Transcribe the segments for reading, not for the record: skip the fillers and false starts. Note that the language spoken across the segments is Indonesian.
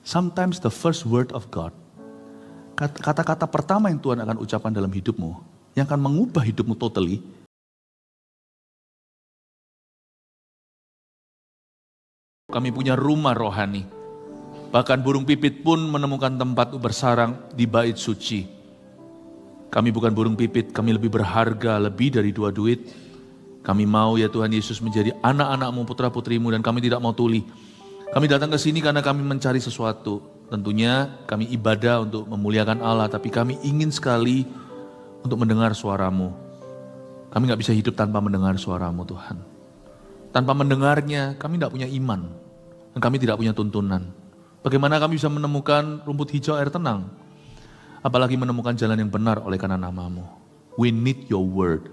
Sometimes the first word of God, kata-kata pertama yang Tuhan akan ucapkan dalam hidupmu, yang akan mengubah hidupmu totally. Kami punya rumah rohani. Bahkan burung pipit pun menemukan tempat bersarang di bait suci. Kami bukan burung pipit, kami lebih berharga, lebih dari 2 duit. Kami mau ya Tuhan Yesus menjadi anak-anak-Mu, putra-putrimu, dan kami tidak mau tuli. Kami datang ke sini karena kami mencari sesuatu. Tentunya kami ibadah untuk memuliakan Allah, tapi kami ingin sekali untuk mendengar suara-Mu. Kami gak bisa hidup tanpa mendengar suara-Mu Tuhan. Tanpa mendengarnya kami tidak punya iman, dan kami tidak punya tuntunan. Bagaimana kami bisa menemukan rumput hijau air tenang? Apalagi menemukan jalan yang benar oleh karena nama-Mu. We need your word.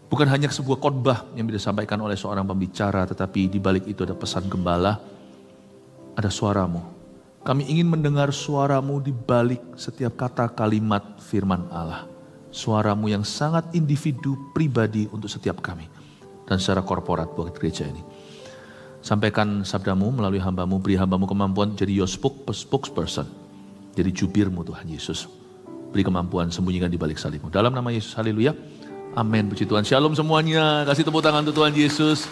Bukan hanya sebuah khotbah yang bisa disampaikan oleh seorang pembicara, tetapi di balik itu ada pesan gembala, ada suara-Mu. Kami ingin mendengar suara-Mu di balik setiap kata kalimat firman Allah. Suara-Mu yang sangat individu, pribadi untuk setiap kami. Dan secara korporat buat gereja ini. Sampaikan sabda-Mu melalui hamba-Mu, beri hamba-Mu kemampuan jadi your spokesperson. Jadi jubir-Mu Tuhan Yesus. Beri kemampuan sembunyikan di balik salib-Mu. Dalam nama Yesus, haleluya. Amin, puji Tuhan. Shalom semuanya. Kasih tepuk tangan untuk Tuhan Yesus.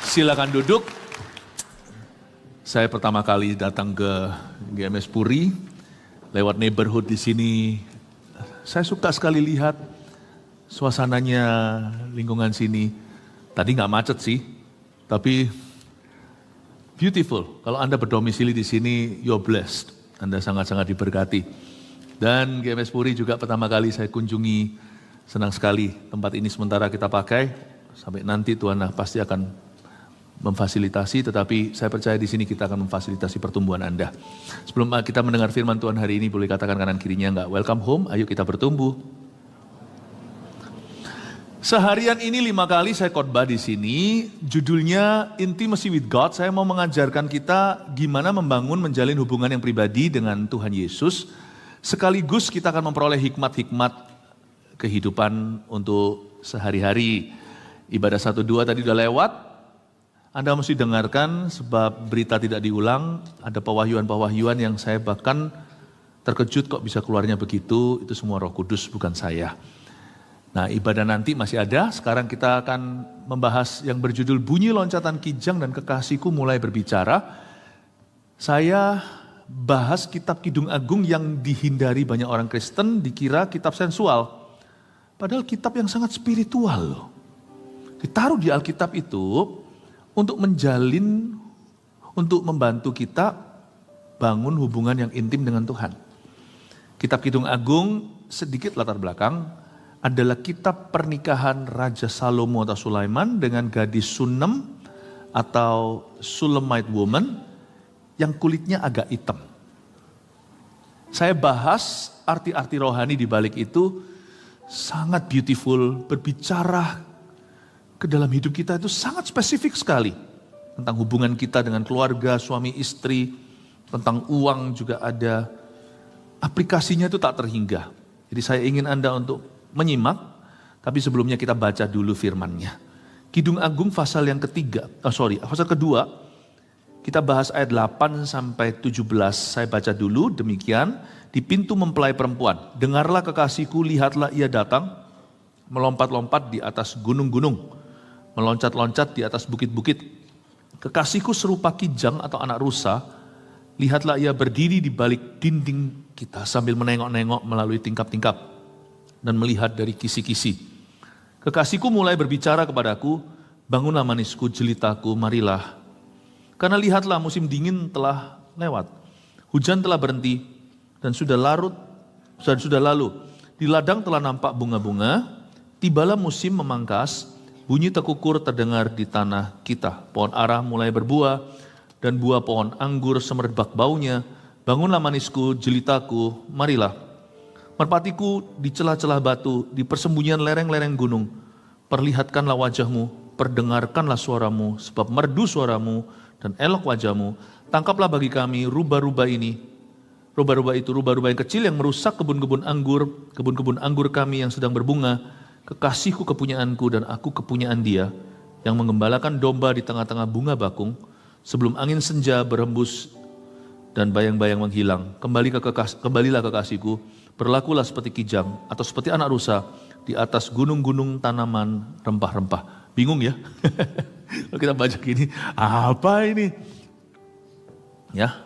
Silakan duduk. Saya pertama kali datang ke GMS Puri. Lewat neighborhood di sini. Saya suka sekali lihat suasananya, lingkungan sini. Tadi nggak macet sih, tapi beautiful. Kalau Anda berdomisili di sini, you're blessed. Anda sangat-sangat diberkati. Dan GMS Puri juga pertama kali saya kunjungi. Senang sekali tempat ini sementara kita pakai. Sampai nanti Tuhan pasti akan memfasilitasi, tetapi saya percaya di sini kita akan memfasilitasi pertumbuhan Anda. Sebelum kita mendengar firman Tuhan hari ini, boleh katakan kanan kirinya enggak? Welcome home, ayo kita bertumbuh. Seharian ini 5 kali saya khotbah di sini, judulnya Intimacy with God. Saya mau mengajarkan kita gimana membangun, menjalin hubungan yang pribadi dengan Tuhan Yesus. Sekaligus kita akan memperoleh hikmat-hikmat kehidupan untuk sehari-hari. Ibadah 1-2 tadi udah lewat. Anda mesti dengarkan sebab berita tidak diulang. Ada pewahyuan-pewahyuan yang saya bahkan terkejut kok bisa keluarnya begitu. Itu semua Roh Kudus, bukan saya. Nah, ibadah nanti masih ada. Sekarang kita akan membahas yang berjudul Bunyi Loncatan Kijang dan Kekasihku Mulai Berbicara. Saya bahas kitab Kidung Agung yang dihindari banyak orang Kristen, dikira kitab sensual. Padahal kitab yang sangat spiritual loh. Ditaruh di Alkitab itu untuk menjalin, untuk membantu kita bangun hubungan yang intim dengan Tuhan. Kitab Kidung Agung, sedikit latar belakang, adalah kitab pernikahan Raja Salomo atau Sulaiman dengan gadis Sunem atau Shulamite woman yang kulitnya agak hitam. Saya bahas arti-arti rohani di balik itu. Sangat beautiful, berbicara ke dalam hidup kita itu sangat spesifik sekali. Tentang hubungan kita dengan keluarga, suami istri, tentang uang juga ada. Aplikasinya itu tak terhingga. Jadi saya ingin Anda untuk menyimak, tapi sebelumnya kita baca dulu firman-Nya. Kidung Agung pasal yang pasal kedua, kita bahas ayat 8 sampai 17. Saya baca dulu, demikian. Di pintu mempelai perempuan, dengarlah kekasihku, lihatlah ia datang, melompat-lompat di atas gunung-gunung, meloncat-loncat di atas bukit-bukit. Kekasihku serupa kijang atau anak rusa, lihatlah ia berdiri di balik dinding kita sambil menengok-nengok melalui tingkap-tingkap dan melihat dari kisi-kisi. Kekasihku mulai berbicara kepadaku, bangunlah manisku, jelitaku, marilah. Karena lihatlah musim dingin telah lewat, hujan telah berhenti, dan sudah lalu. Di ladang telah nampak bunga-bunga, tibalah musim memangkas, bunyi tekukur terdengar di tanah kita. Pohon ara mulai berbuah, dan buah pohon anggur semerbak baunya. Bangunlah manisku, jelitaku, marilah. Merpatiku di celah-celah batu, di persembunyian lereng-lereng gunung. Perlihatkanlah wajahmu, perdengarkanlah suaramu, sebab merdu suaramu dan elok wajahmu. Tangkaplah bagi kami rubah-rubah ini, rubah-rubah yang kecil yang merusak kebun-kebun anggur kami yang sedang berbunga. Kekasihku kepunyaanku dan aku kepunyaan dia, yang mengembalakan domba di tengah-tengah bunga bakung, sebelum angin senja berhembus dan bayang-bayang menghilang. Kembalilah kekasihku, berlakulah seperti kijang atau seperti anak rusa di atas gunung-gunung tanaman rempah-rempah. Bingung ya? Kalau kita baca gini, apa ini? Ya.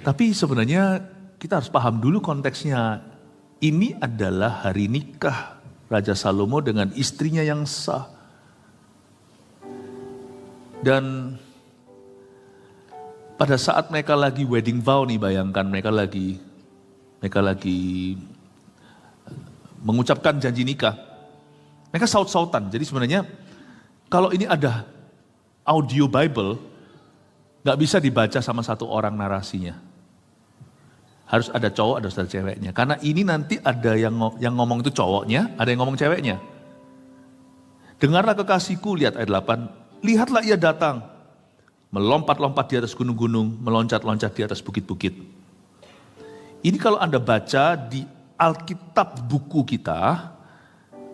Tapi sebenarnya kita harus paham dulu konteksnya. Ini adalah hari nikah Raja Salomo dengan istrinya yang sah. Dan pada saat mereka lagi wedding vow nih, bayangkan mereka lagi mengucapkan janji nikah. Mereka saut-sautan. Jadi sebenarnya kalau ini ada audio Bible, gak bisa dibaca sama satu orang narasinya. Harus ada cowok, ada ceweknya. Karena ini nanti ada yang ngomong itu cowoknya, ada yang ngomong ceweknya. Dengarlah kekasihku, lihat ayat 8. Lihatlah ia datang, melompat-lompat di atas gunung-gunung, meloncat-loncat di atas bukit-bukit. Ini kalau Anda baca di Alkitab buku kita,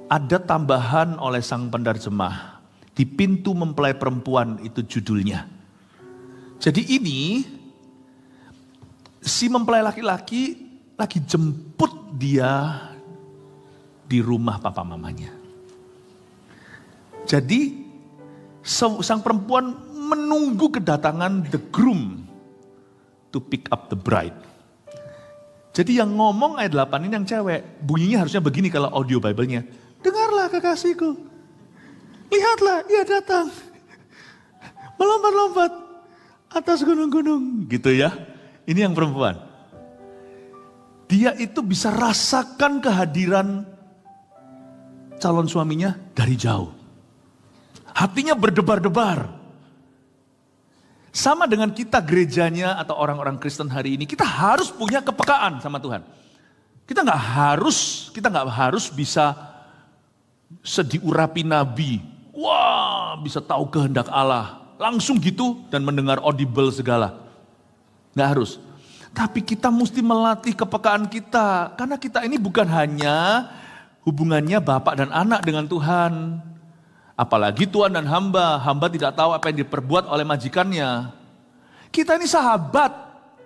ada tambahan oleh sang penerjemah. Di pintu mempelai perempuan itu judulnya. Jadi ini si mempelai laki-laki lagi jemput dia di rumah papa mamanya. Jadi sang perempuan menunggu kedatangan the groom to pick up the bride. Jadi yang ngomong ayat 8 ini yang cewek. Bunyinya harusnya begini kalau audio Bible-nya. Dengarlah kekasihku. Lihatlah ia datang. Melompat-lompat atas gunung-gunung. Gitu ya. Ini yang perempuan. Dia itu bisa rasakan kehadiran calon suaminya dari jauh. Hatinya berdebar-debar. Sama dengan kita gerejanya atau orang-orang Kristen hari ini, kita harus punya kepekaan sama Tuhan. Kita nggak harus bisa sediurapi nabi. Wah, bisa tahu kehendak Allah. Langsung gitu dan mendengar audible segala. Nggak harus. Tapi kita mesti melatih kepekaan kita. Karena kita ini bukan hanya hubungannya bapak dan anak dengan Tuhan. Apalagi tuan dan hamba. Hamba tidak tahu apa yang diperbuat oleh majikannya. Kita ini sahabat.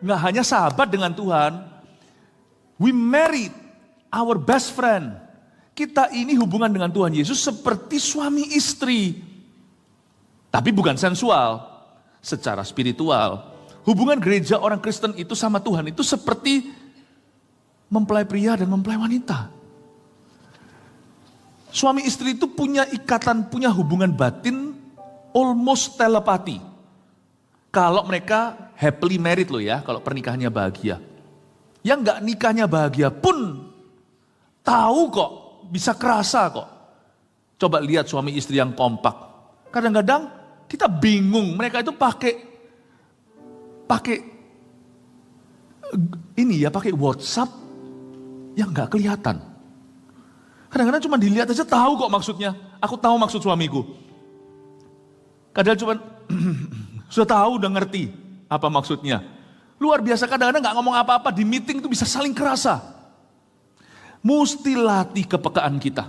Nggak hanya sahabat dengan Tuhan. We married our best friend. Kita ini hubungan dengan Tuhan Yesus seperti suami istri. Tapi bukan sensual. Secara spiritual. Hubungan gereja orang Kristen itu sama Tuhan itu seperti mempelai pria dan mempelai wanita. Suami istri itu punya ikatan, punya hubungan batin almost telepati. Kalau mereka happily married loh ya, kalau pernikahannya bahagia. Yang gak nikahnya bahagia pun tahu kok, bisa kerasa kok. Coba lihat suami istri yang kompak. Kadang-kadang kita bingung, mereka itu pakai WhatsApp yang nggak kelihatan. Kadang-kadang cuma dilihat aja tahu kok maksudnya. Aku tahu maksud suamiku. Kadang cuma sudah tahu, udah ngerti apa maksudnya. Luar biasa, kadang-kadang nggak ngomong apa-apa di meeting itu bisa saling kerasa. Mesti latih kepekaan kita.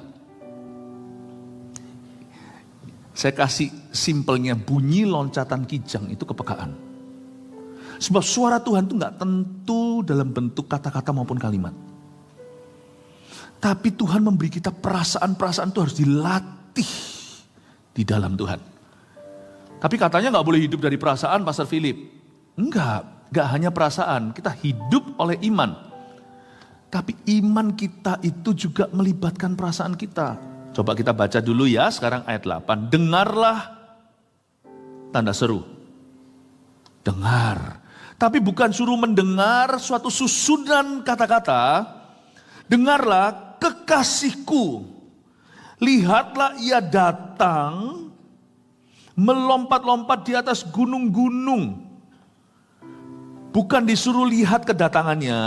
Saya kasih simpelnya, bunyi loncatan kijang itu kepekaan. Sebab suara Tuhan itu gak tentu dalam bentuk kata-kata maupun kalimat. Tapi Tuhan memberi kita perasaan-perasaan itu harus dilatih di dalam Tuhan. Tapi katanya gak boleh hidup dari perasaan, Pastor Philip. Gak hanya perasaan, kita hidup oleh iman. Tapi iman kita itu juga melibatkan perasaan kita. Coba kita baca dulu ya, sekarang ayat 8. Dengarlah, tanda seru. Dengar. Tapi bukan suruh mendengar suatu susunan kata-kata. Dengarlah kekasihku. Lihatlah ia datang. Melompat-lompat di atas gunung-gunung. Bukan disuruh lihat kedatangannya.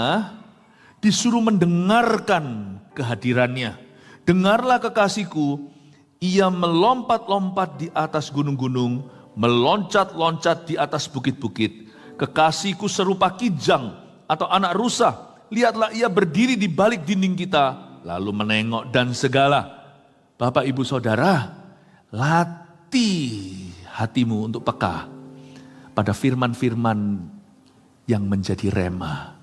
Disuruh mendengarkan kehadirannya. Dengarlah kekasihku. Ia melompat-lompat di atas gunung-gunung. Meloncat-loncat di atas bukit-bukit. Kekasihku serupa kijang atau anak rusa. Lihatlah ia berdiri di balik dinding kita. Lalu menengok dan segala. Bapak ibu saudara, latih hatimu untuk peka pada firman-firman yang menjadi rema.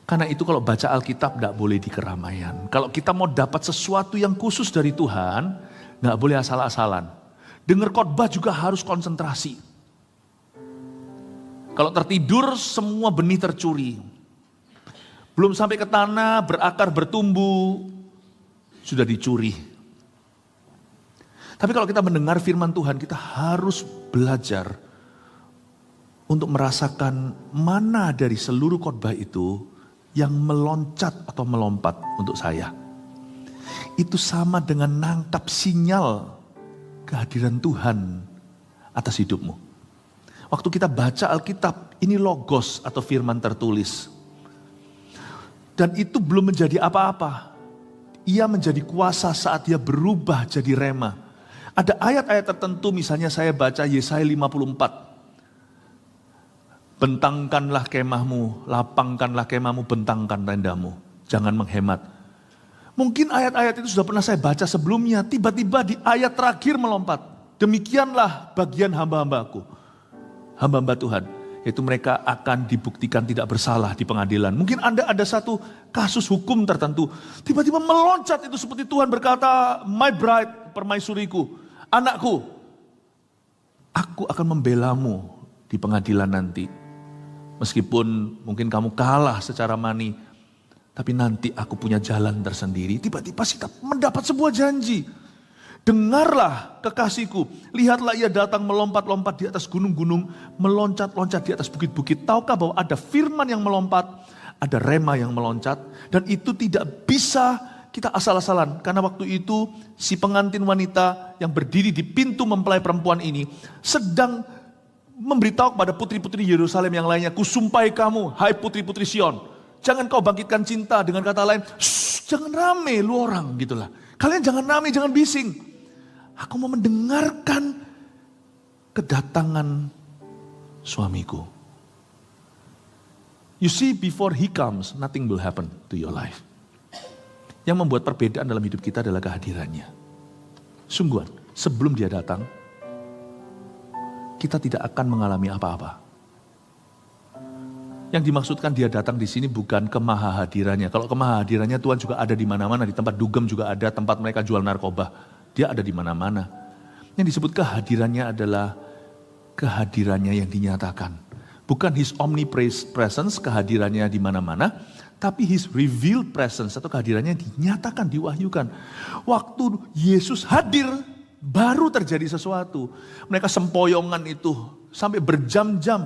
Karena itu kalau baca Alkitab tidak boleh di keramaian. Kalau kita mau dapat sesuatu yang khusus dari Tuhan, nggak boleh asal-asalan. Dengar khotbah juga harus konsentrasi. Kalau tertidur semua benih tercuri. Belum sampai ke tanah, berakar, bertumbuh, sudah dicuri. Tapi kalau kita mendengar firman Tuhan, kita harus belajar untuk merasakan mana dari seluruh khotbah itu yang meloncat atau melompat untuk saya. Itu sama dengan nangkap sinyal kehadiran Tuhan atas hidupmu. Waktu kita baca Alkitab, ini logos atau firman tertulis. Dan itu belum menjadi apa-apa. Ia menjadi kuasa saat dia berubah jadi rema. Ada ayat-ayat tertentu, misalnya saya baca Yesaya 54. Bentangkanlah kemahmu, lapangkanlah kemahmu, bentangkan tendamu. Jangan menghemat. Mungkin ayat-ayat itu sudah pernah saya baca sebelumnya. Tiba-tiba di ayat terakhir melompat. Demikianlah bagian hamba-hambaku. Hamba-hamba Tuhan. Yaitu mereka akan dibuktikan tidak bersalah di pengadilan. Mungkin Anda ada satu kasus hukum tertentu. Tiba-tiba meloncat itu seperti Tuhan berkata, my bride, permaisuriku, anakku. Aku akan membelamu di pengadilan nanti. Meskipun mungkin kamu kalah secara money, tapi nanti aku punya jalan tersendiri. Tiba-tiba kita mendapat sebuah janji. Dengarlah kekasihku, lihatlah ia datang melompat-lompat di atas gunung-gunung, meloncat-loncat di atas bukit-bukit. Tahukah bahwa ada firman yang melompat, ada rema yang meloncat, dan itu tidak bisa kita asal-asalan. Karena waktu itu si pengantin wanita yang berdiri di pintu mempelai perempuan ini sedang memberitahu kepada putri-putri Yerusalem yang lainnya, kusumpahi kamu, hai putri-putri Sion, jangan kau bangkitkan cinta. Dengan kata lain, jangan rame lu orang gitulah. Kalian jangan rame, jangan bising. Aku mau mendengarkan kedatangan suamiku. You see, before he comes, nothing will happen to your life. Yang membuat perbedaan dalam hidup kita adalah kehadirannya. Sungguhan, sebelum dia datang, kita tidak akan mengalami apa-apa. Yang dimaksudkan dia datang di sini bukan kemahahadirannya. Kalau kemahahadirannya Tuhan juga ada di mana-mana, di tempat dugem juga ada, tempat mereka jual narkoba. Dia ada di mana-mana. Yang disebut kehadirannya adalah kehadirannya yang dinyatakan. Bukan his omnipresence, kehadirannya di mana-mana, tapi his revealed presence atau kehadirannya dinyatakan, diwahyukan. Waktu Yesus hadir, baru terjadi sesuatu. Mereka sempoyongan itu sampai berjam-jam.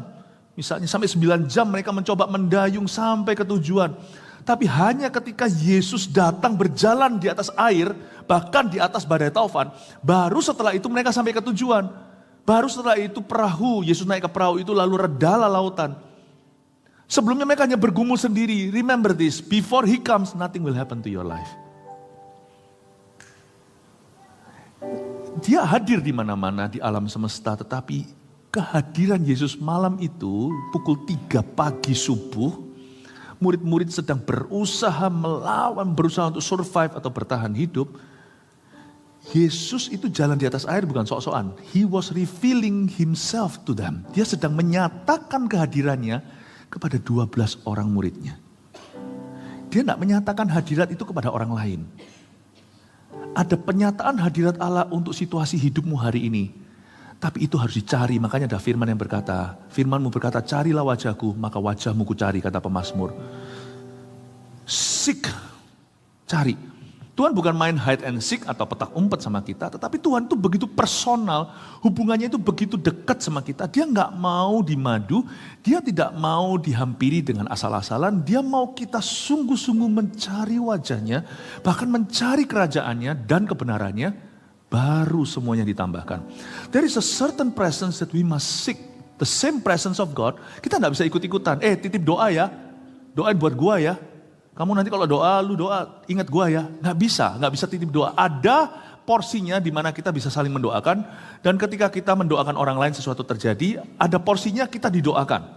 Misalnya sampai 9 jam mereka mencoba mendayung sampai ke tujuan. Tapi hanya ketika Yesus datang berjalan di atas air, bahkan di atas badai taufan, baru setelah itu mereka sampai ke tujuan. Baru setelah itu perahu, Yesus naik ke perahu itu lalu redalah lautan. Sebelumnya mereka hanya bergumul sendiri. Remember this, before he comes, nothing will happen to your life. Dia hadir di mana-mana di alam semesta, tetapi kehadiran Yesus malam itu pukul 3 pagi subuh, murid-murid sedang berusaha melawan, berusaha untuk survive atau bertahan hidup. Yesus itu jalan di atas air bukan sok-sokan. He was revealing himself to them. Dia sedang menyatakan kehadirannya kepada 12 orang muridnya. Dia tidak menyatakan hadirat itu kepada orang lain. Ada penyataan hadirat Allah untuk situasi hidupmu hari ini. Tapi itu harus dicari, makanya ada firman yang berkata, firmanmu berkata, carilah wajahku, maka wajahmu ku cari, kata pemazmur. Seek, cari. Tuhan bukan main hide and seek atau petak umpet sama kita, tetapi Tuhan itu begitu personal, hubungannya itu begitu dekat sama kita. Dia nggak mau dimadu, dia tidak mau dihampiri dengan asal-asalan, dia mau kita sungguh-sungguh mencari wajahnya, bahkan mencari kerajaannya dan kebenarannya, baru semuanya ditambahkan. There is a certain presence that we must seek. The same presence of God. Kita tidak bisa ikut-ikutan. Titip doa ya. Doain buat gua ya. Kamu nanti kalau doa, lu doa, ingat gua ya. Nggak bisa titip doa. Ada porsinya di mana kita bisa saling mendoakan. Dan ketika kita mendoakan orang lain sesuatu terjadi, ada porsinya kita didoakan.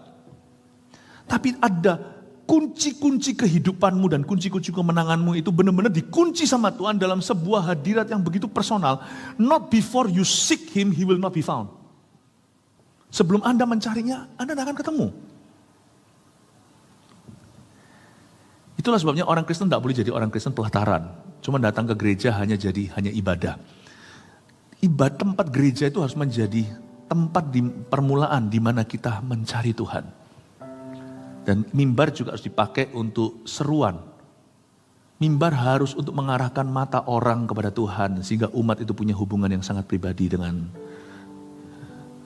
Tapi ada kunci-kunci kehidupanmu dan kunci-kunci kemenanganmu itu benar-benar dikunci sama Tuhan dalam sebuah hadirat yang begitu personal. Not before you seek him, he will not be found. Sebelum Anda mencarinya, Anda tidak akan ketemu. Itulah sebabnya orang Kristen tidak boleh jadi orang Kristen pelataran. Cuma datang ke gereja hanya ibadah. Tempat gereja itu harus menjadi tempat di permulaan di mana kita mencari Tuhan. Dan mimbar juga harus dipakai untuk seruan. Mimbar harus untuk mengarahkan mata orang kepada Tuhan sehingga umat itu punya hubungan yang sangat pribadi dengan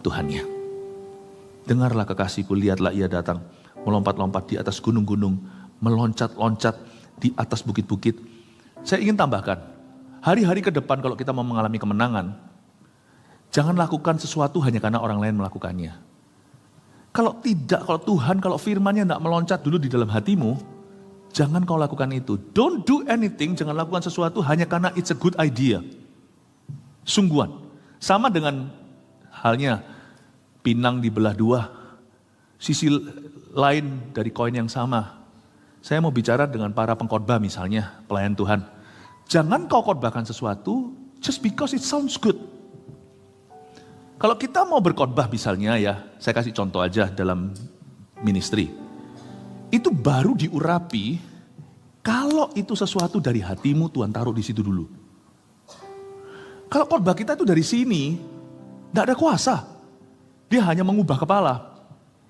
Tuhannya. Dengarlah kekasihku, lihatlah ia datang, melompat-lompat di atas gunung-gunung, meloncat-loncat di atas bukit-bukit. Saya ingin tambahkan, hari-hari ke depan kalau kita mau mengalami kemenangan, jangan lakukan sesuatu hanya karena orang lain melakukannya. Kalau Tuhan, kalau firman-Nya tidak meloncat dulu di dalam hatimu, jangan kau lakukan itu. Don't do anything, jangan lakukan sesuatu hanya karena it's a good idea. Sungguhan. Sama dengan halnya pinang dibelah dua, sisi lain dari koin yang sama. Saya mau bicara dengan para pengkhotbah misalnya, pelayan Tuhan. Jangan kau khotbahkan sesuatu just because it sounds good. Kalau kita mau berkhotbah misalnya ya, saya kasih contoh aja dalam ministry. Itu baru diurapi kalau itu sesuatu dari hatimu Tuhan taruh di situ dulu. Kalau khotbah kita itu dari sini, tidak ada kuasa. Dia hanya mengubah kepala,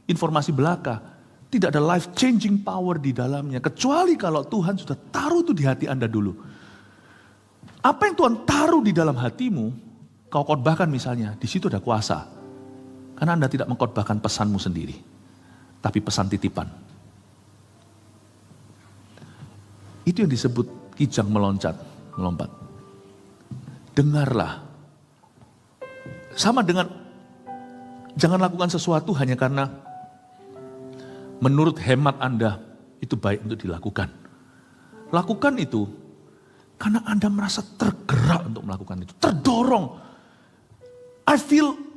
informasi belaka. Tidak ada life changing power di dalamnya. Kecuali kalau Tuhan sudah taruh itu di hati Anda dulu. Apa yang Tuhan taruh di dalam hatimu, kau khotbahkan misalnya, di situ ada kuasa. Karena Anda tidak mengkhotbahkan pesanmu sendiri, tapi pesan titipan. Itu yang disebut kijang melompat. Dengarlah. Sama dengan, jangan lakukan sesuatu hanya karena menurut hemat Anda itu baik untuk dilakukan. Lakukan itu karena Anda merasa tergerak untuk melakukan itu. Terdorong.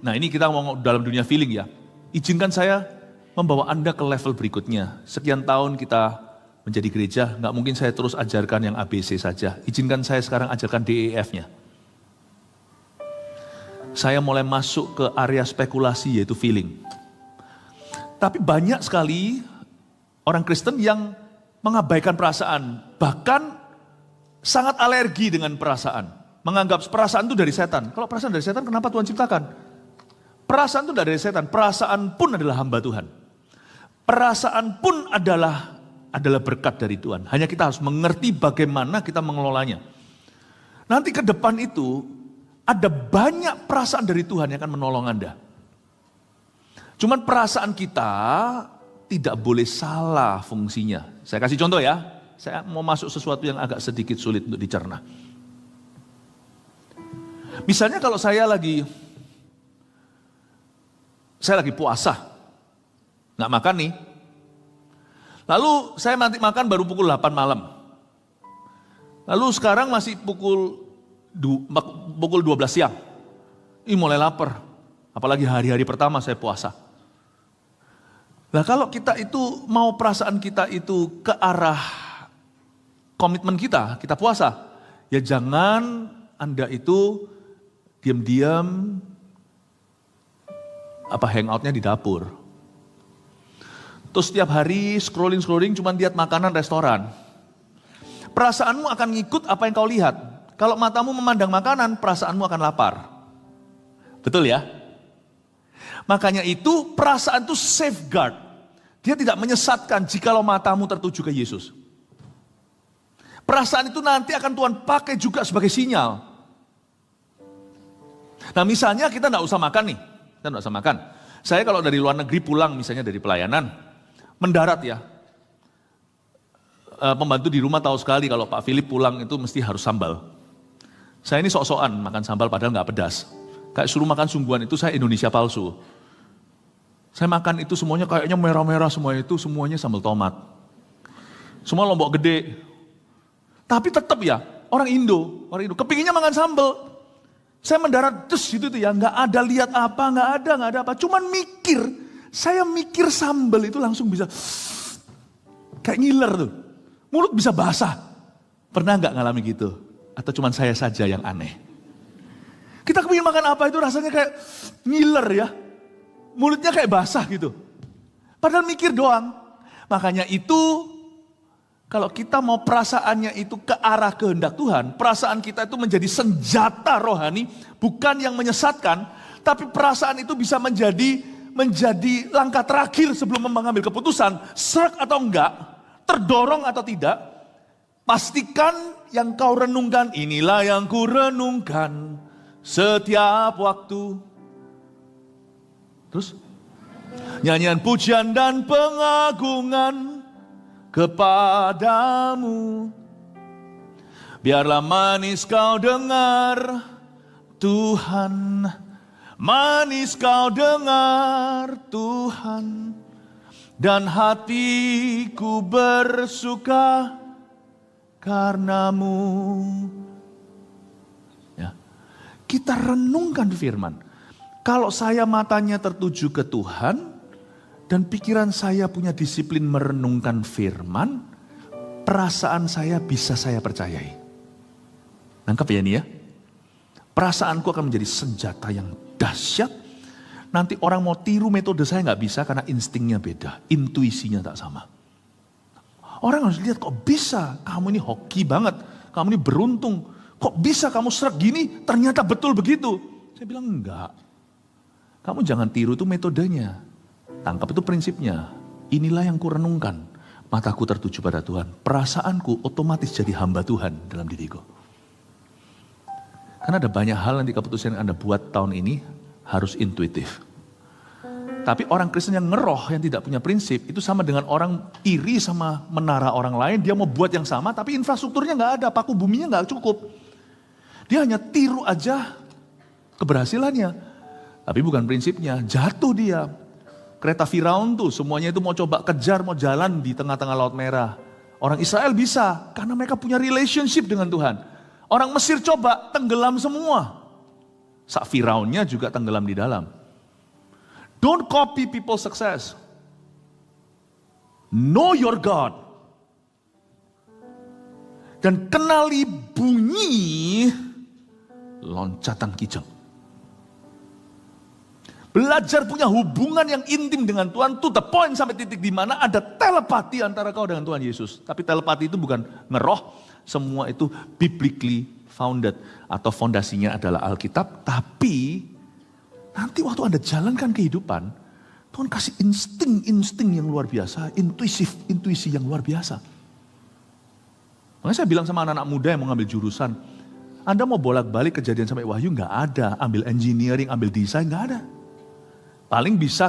Nah ini kita ngomong dalam dunia feeling ya. Izinkan saya membawa Anda ke level berikutnya. Sekian tahun kita menjadi gereja, nggak mungkin saya terus ajarkan yang ABC saja. Izinkan saya sekarang ajarkan DEF-nya. Saya mulai masuk ke area spekulasi yaitu feeling. Tapi banyak sekali orang Kristen yang mengabaikan perasaan, bahkan sangat alergi dengan perasaan. Menganggap perasaan itu dari setan. Kalau perasaan dari setan, kenapa Tuhan ciptakan? Perasaan itu tidak dari setan, perasaan pun adalah hamba Tuhan. Perasaan pun adalah berkat dari Tuhan. Hanya kita harus mengerti bagaimana kita mengelolanya. Nanti ke depan itu ada banyak perasaan dari Tuhan yang akan menolong Anda. Cuman perasaan kita tidak boleh salah fungsinya. Saya kasih contoh ya. Saya mau masuk sesuatu yang agak sedikit sulit untuk dicerna. Misalnya kalau saya lagi puasa, nggak makan nih. Lalu saya nanti makan baru pukul 8 malam. Lalu sekarang masih pukul 12 siang. Ini mulai lapar. Apalagi hari-hari pertama saya puasa. Nah kalau kita itu mau perasaan kita itu ke arah komitmen kita puasa. Ya jangan Anda itu diam-diam hangoutnya di dapur. Terus setiap hari scrolling cuma lihat makanan restoran. Perasaanmu akan ngikut apa yang kau lihat. Kalau matamu memandang makanan, perasaanmu akan lapar. Betul ya? Makanya itu perasaan itu safeguard. Dia tidak menyesatkan jikalau matamu tertuju ke Yesus. Perasaan itu nanti akan Tuhan pakai juga sebagai sinyal. Nah misalnya kita tidak usah makan nih. Kita tidak usah makan. Saya kalau dari luar negeri pulang misalnya dari pelayanan, mendarat ya. Pembantu di rumah tahu sekali kalau Pak Philip pulang itu mesti harus sambal. Saya ini sok-sokan makan sambal padahal nggak pedas. Kayak suruh makan sungguhan itu saya Indonesia palsu. Saya makan itu semuanya kayaknya merah-merah semuanya sambal tomat. Semua lombok gede. Tapi tetap ya orang Indo kepinginnya makan sambal. Saya mendarat gitu ya, nggak ada lihat apa, nggak ada apa. Cuman saya mikir sambal itu langsung bisa kayak ngiler tuh. Mulut bisa basah. Pernah nggak ngalami gitu? Atau cuman saya saja yang aneh? Kita kepingin makan apa itu rasanya kayak ngiler ya. Mulutnya kayak basah gitu. Padahal mikir doang. Makanya itu Kalau kita mau perasaannya itu ke arah kehendak Tuhan, perasaan kita itu menjadi senjata rohani, bukan yang menyesatkan, tapi perasaan itu bisa menjadi langkah terakhir sebelum mengambil keputusan, serak atau enggak, terdorong atau tidak. Pastikan yang kau renungkan, inilah yang ku renungkan setiap waktu. Terus, nyanyian pujian dan pengagungan kepadamu. Biarlah manis kau dengar Tuhan, manis kau dengar Tuhan, dan hatiku bersuka karenamu. Ya. Kita renungkan firman. Kalau saya matanya tertuju ke Tuhan, dan pikiran saya punya disiplin merenungkan firman, perasaan saya bisa saya percayai. Nangkep ya ini ya? Perasaanku akan menjadi senjata yang dahsyat. Nanti orang mau tiru metode saya nggak bisa karena instingnya beda, intuisinya tak sama. Orang harus lihat, kok bisa, kamu ini hoki banget, kamu ini beruntung. Kok bisa kamu serak gini, ternyata betul begitu. Saya bilang enggak. Kamu jangan tiru itu metodenya. Tangkap itu prinsipnya. Inilah yang kurenungkan. Mataku tertuju pada Tuhan. Perasaanku otomatis jadi hamba Tuhan dalam diriku. Karena ada banyak hal nanti keputusan yang Anda buat tahun ini harus intuitif. Tapi orang Kristen yang ngeroh, yang tidak punya prinsip, itu sama dengan orang iri sama menara orang lain. Dia mau buat yang sama, tapi infrastrukturnya nggak ada, paku buminya nggak cukup. Dia hanya tiru aja keberhasilannya. Tapi bukan prinsipnya, jatuh dia. Kereta Firaun tuh semuanya itu mau coba kejar, mau jalan di tengah-tengah Laut Merah. Orang Israel bisa, karena mereka punya relationship dengan Tuhan. Orang Mesir coba, tenggelam semua. Sak Firaunnya juga tenggelam di dalam. Don't copy people's success. Know your God. Dan kenali bunyi loncatan kijang. Belajar punya hubungan yang intim dengan Tuhan, to the point sampai titik di mana ada telepati antara kau dengan Tuhan Yesus. Tapi telepati itu bukan ngeroh, semua itu biblically founded. Atau fondasinya adalah Alkitab, tapi nanti waktu Anda jalankan kehidupan, Tuhan kasih insting yang luar biasa, intuisi yang luar biasa. Makanya saya bilang sama anak-anak muda yang mau ngambil jurusan, Anda mau bolak-balik Kejadian sampai Wahyu, nggak ada. Ambil engineering, ambil desain, nggak ada. Paling bisa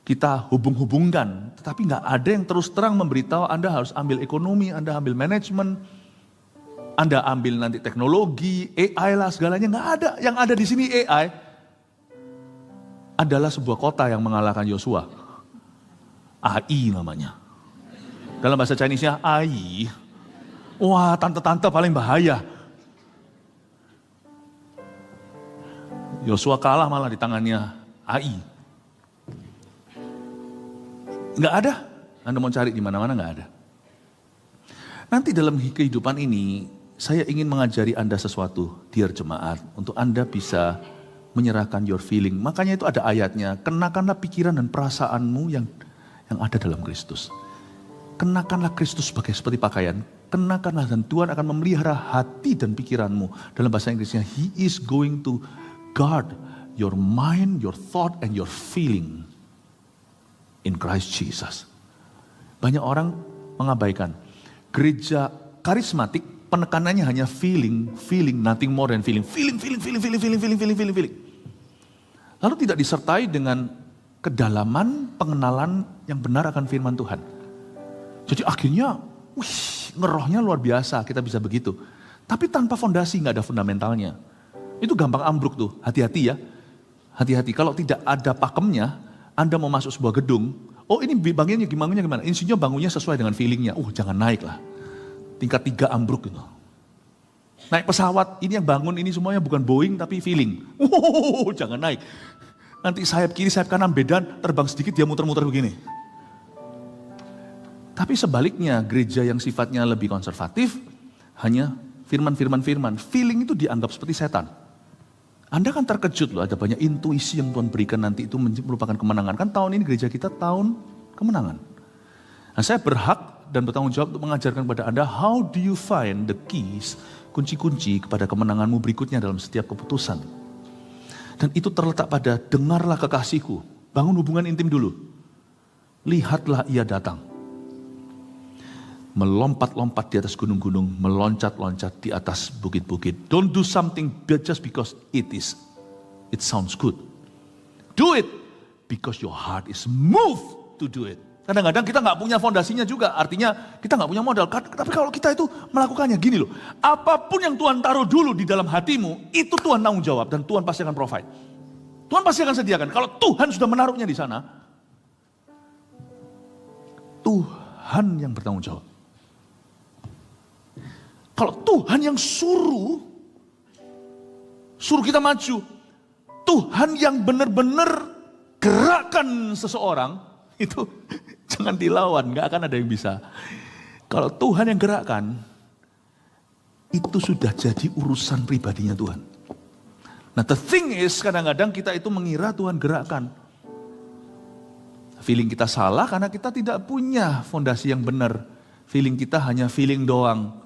kita hubung-hubungkan, tetapi nggak ada yang terus terang memberitahu Anda harus ambil ekonomi, Anda ambil manajemen, Anda ambil nanti teknologi, AI lah segalanya, nggak ada. Yang ada di sini AI adalah sebuah kota yang mengalahkan Yosua. AI namanya. Dalam bahasa Chinese-nya AI. Wah, tante-tante paling bahaya. Yosua kalah malah di tangannya AI. Nggak ada. Anda mau cari di mana-mana nggak ada. Nanti dalam kehidupan ini, saya ingin mengajari Anda sesuatu, dear jemaat, untuk Anda bisa menyerahkan your feeling. Makanya itu ada ayatnya, kenakanlah pikiran dan perasaanmu yang ada dalam Kristus. Kenakanlah Kristus seperti pakaian. Kenakanlah dan Tuhan akan memelihara hati dan pikiranmu. Dalam bahasa Inggrisnya, He is going to guard your mind, your thought, and your feeling in Christ Jesus. Banyak orang mengabaikan. Gereja karismatik penekanannya hanya feeling, nothing more than feeling. Feeling. Lalu tidak disertai dengan kedalaman pengenalan yang benar akan firman Tuhan. Jadi akhirnya, ngerohnya luar biasa, kita bisa begitu. Tapi tanpa fondasi, nggak ada fundamentalnya. Itu gampang ambruk tuh, hati-hati ya. Hati-hati, kalau tidak ada pakemnya, Anda mau masuk sebuah gedung, oh ini bangunnya gimana? Insinyur bangunnya sesuai dengan feelingnya, jangan naik lah. Tingkat 3 ambruk gitu. Naik pesawat, ini yang bangun ini semuanya bukan Boeing tapi feeling. Jangan naik. Nanti sayap kiri, sayap kanan beda, terbang sedikit dia muter-muter begini. Tapi sebaliknya, gereja yang sifatnya lebih konservatif, hanya firman. Feeling itu dianggap seperti setan. Anda kan terkejut loh, ada banyak intuisi yang Tuhan berikan nanti itu merupakan kemenangan. Kan tahun ini gereja kita tahun kemenangan. Nah, saya berhak dan bertanggung jawab untuk mengajarkan kepada Anda, how do you find the keys, kunci-kunci kepada kemenanganmu berikutnya dalam setiap keputusan. Dan itu terletak pada dengarlah kekasihku, bangun hubungan intim dulu. Lihatlah ia datang. Melompat-lompat di atas gunung-gunung, meloncat-loncat di atas bukit-bukit. Don't do something just because it sounds good. Do it because your heart is moved to do it. Kadang-kadang kita nggak punya fondasinya juga, artinya kita nggak punya modal. Tapi kalau kita itu melakukannya gini loh, apapun yang Tuhan taruh dulu di dalam hatimu, itu Tuhan tanggung jawab dan Tuhan pasti akan provide. Tuhan pasti akan sediakan. Kalau Tuhan sudah menaruhnya di sana, Tuhan yang bertanggung jawab. Kalau Tuhan yang suruh kita maju, Tuhan yang benar-benar gerakan seseorang, itu jangan dilawan, gak akan ada yang bisa. Kalau Tuhan yang gerakkan, itu sudah jadi urusan pribadinya Tuhan. Nah, the thing is, kadang-kadang kita itu mengira Tuhan gerakkan. Feeling kita salah karena kita tidak punya fondasi yang benar. Feeling kita hanya feeling doang.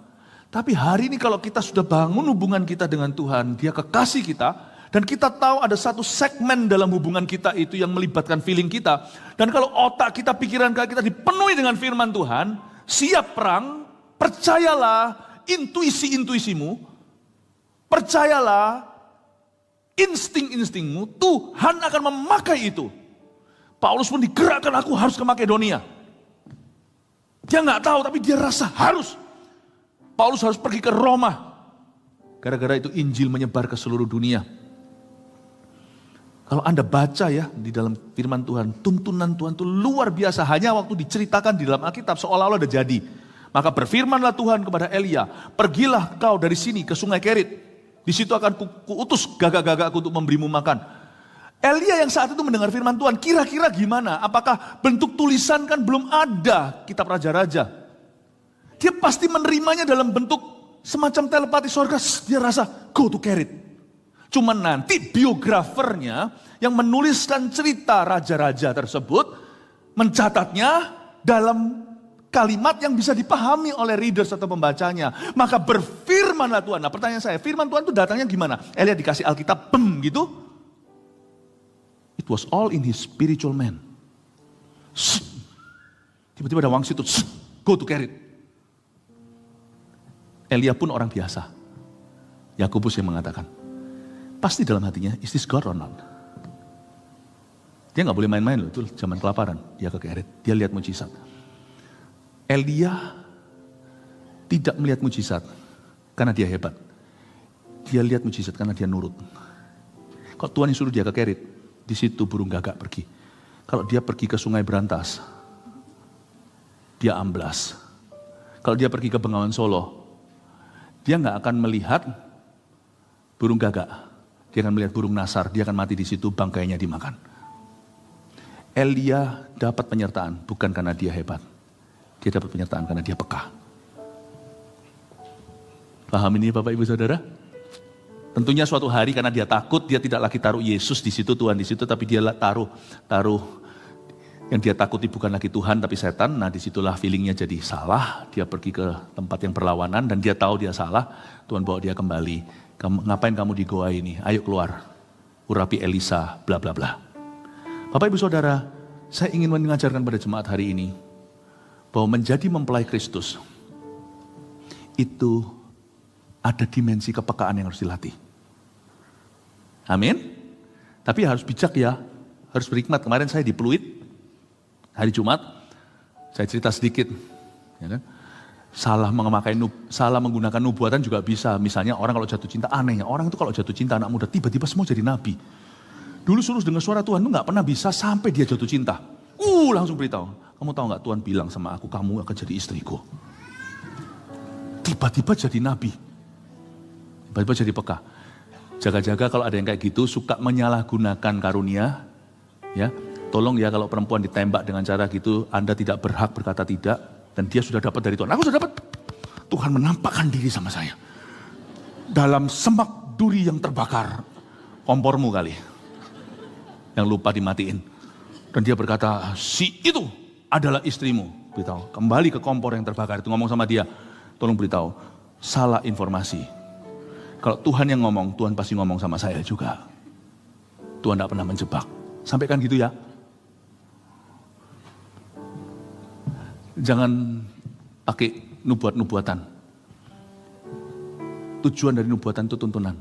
Tapi hari ini kalau kita sudah bangun hubungan kita dengan Tuhan, Dia kekasih kita, dan kita tahu ada satu segmen dalam hubungan kita itu yang melibatkan feeling kita. Dan kalau otak kita, pikiran kita dipenuhi dengan firman Tuhan, siap perang, percayalah intuisi-intuisimu, percayalah insting-instingmu, Tuhan akan memakai itu. Paulus pun digerakkan, aku harus ke Makedonia. Dia nggak tahu, tapi dia rasa harus. Paulus harus pergi ke Roma. Gara-gara itu Injil menyebar ke seluruh dunia. Kalau Anda baca ya di dalam firman Tuhan, tuntunan Tuhan itu luar biasa. Hanya waktu diceritakan di dalam Alkitab seolah-olah udah jadi. Maka berfirmanlah Tuhan kepada Elia, pergilah kau dari sini ke sungai Kerit. Di situ akan kuutus gagak-gagakku untuk memberimu makan. Elia yang saat itu mendengar firman Tuhan, kira-kira gimana? Apakah bentuk tulisan kan belum ada kitab raja-raja? Dia pasti menerimanya dalam bentuk semacam telepati sorga. Dia rasa, go to Kerit. Cuma nanti biografernya yang menuliskan cerita raja-raja tersebut, mencatatnya dalam kalimat yang bisa dipahami oleh readers atau pembacanya. Maka berfirmanlah Tuhan. Nah, pertanyaan saya, firman Tuhan itu datangnya gimana? Elia dikasih Alkitab, gitu. It was all in his spiritual man. Tiba-tiba ada wangsit itu, go to Kerit. Elia pun orang biasa. Yakobus yang mengatakan, pasti dalam hatinya, is this God or not? Dia gak boleh main-main loh, itu zaman kelaparan. Dia ke Kerit, dia lihat mujizat. Elia tidak melihat mujizat karena dia hebat. Dia lihat mujizat karena dia nurut. Kalau Tuhan yang suruh dia ke Kerit, di situ burung gagak pergi. Kalau dia pergi ke Sungai Berantas, dia amblas. Kalau dia pergi ke Bengawan Solo, dia nggak akan melihat burung gagak. Dia akan melihat burung nasar, dia akan mati di situ, bangkainya dimakan. Elia dapat penyertaan bukan karena dia hebat. Dia dapat penyertaan karena dia peka. Paham ini Bapak Ibu Saudara? Tentunya suatu hari karena dia takut, dia tidak lagi taruh Yesus di situ, Tuhan di situ, tapi dia taruh yang dia takuti bukan lagi Tuhan tapi setan. Nah, disitulah feelingnya jadi salah. Dia pergi ke tempat yang berlawanan dan dia tahu dia salah. Tuhan bawa dia kembali. Ngapain kamu di goa ini? Ayo keluar. Urapi Elisa, bla bla bla. Bapak Ibu Saudara, saya ingin mengajarkan pada jemaat hari ini bahwa menjadi mempelai Kristus itu ada dimensi kepekaan yang harus dilatih. Amin. Tapi harus bijak ya, harus berhikmat. Kemarin saya di Pluit, hari Jumat, saya cerita sedikit. Ya kan? Salah menggunakan nubuatan juga bisa. Misalnya orang kalau jatuh cinta, anehnya orang itu kalau jatuh cinta anak muda tiba-tiba semua jadi nabi. Dulu suruh dengar suara Tuhan itu gak pernah bisa sampai dia jatuh cinta. Langsung beritahu, kamu tahu gak Tuhan bilang sama aku, kamu akan jadi istriku. Tiba-tiba jadi nabi. Tiba-tiba jadi peka. Jaga-jaga kalau ada yang kayak gitu, suka menyalahgunakan karunia. Ya, tolong ya kalau perempuan ditembak dengan cara gitu, Anda tidak berhak berkata tidak. Dan dia sudah dapat dari Tuhan. Aku sudah dapat. Tuhan menampakkan diri sama saya. Dalam semak duri yang terbakar. Kompormu kali. Yang lupa dimatiin. Dan dia berkata, si itu adalah istrimu. beritahu. Kembali ke kompor yang terbakar itu, ngomong sama dia, tolong beritahu, salah informasi. Kalau Tuhan yang ngomong, Tuhan pasti ngomong sama saya juga. Tuhan tidak pernah menjebak. Sampaikan gitu ya. Jangan pakai nubuat-nubuatan. Tujuan dari nubuatan itu tuntunan.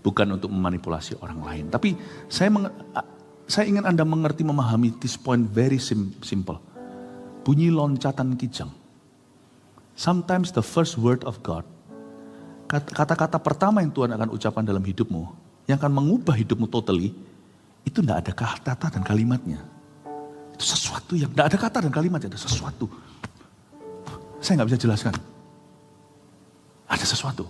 Bukan untuk memanipulasi orang lain. Tapi saya ingin Anda mengerti, memahami this point very simple. Bunyi loncatan kijang. Sometimes the first word of God, kata-kata pertama yang Tuhan akan ucapkan dalam hidupmu, yang akan mengubah hidupmu totally, itu tidak ada kata dan kalimatnya. Itu sesuatu yang, tidak ada kata dan kalimatnya, ada sesuatu. Saya nggak bisa jelaskan. Ada sesuatu.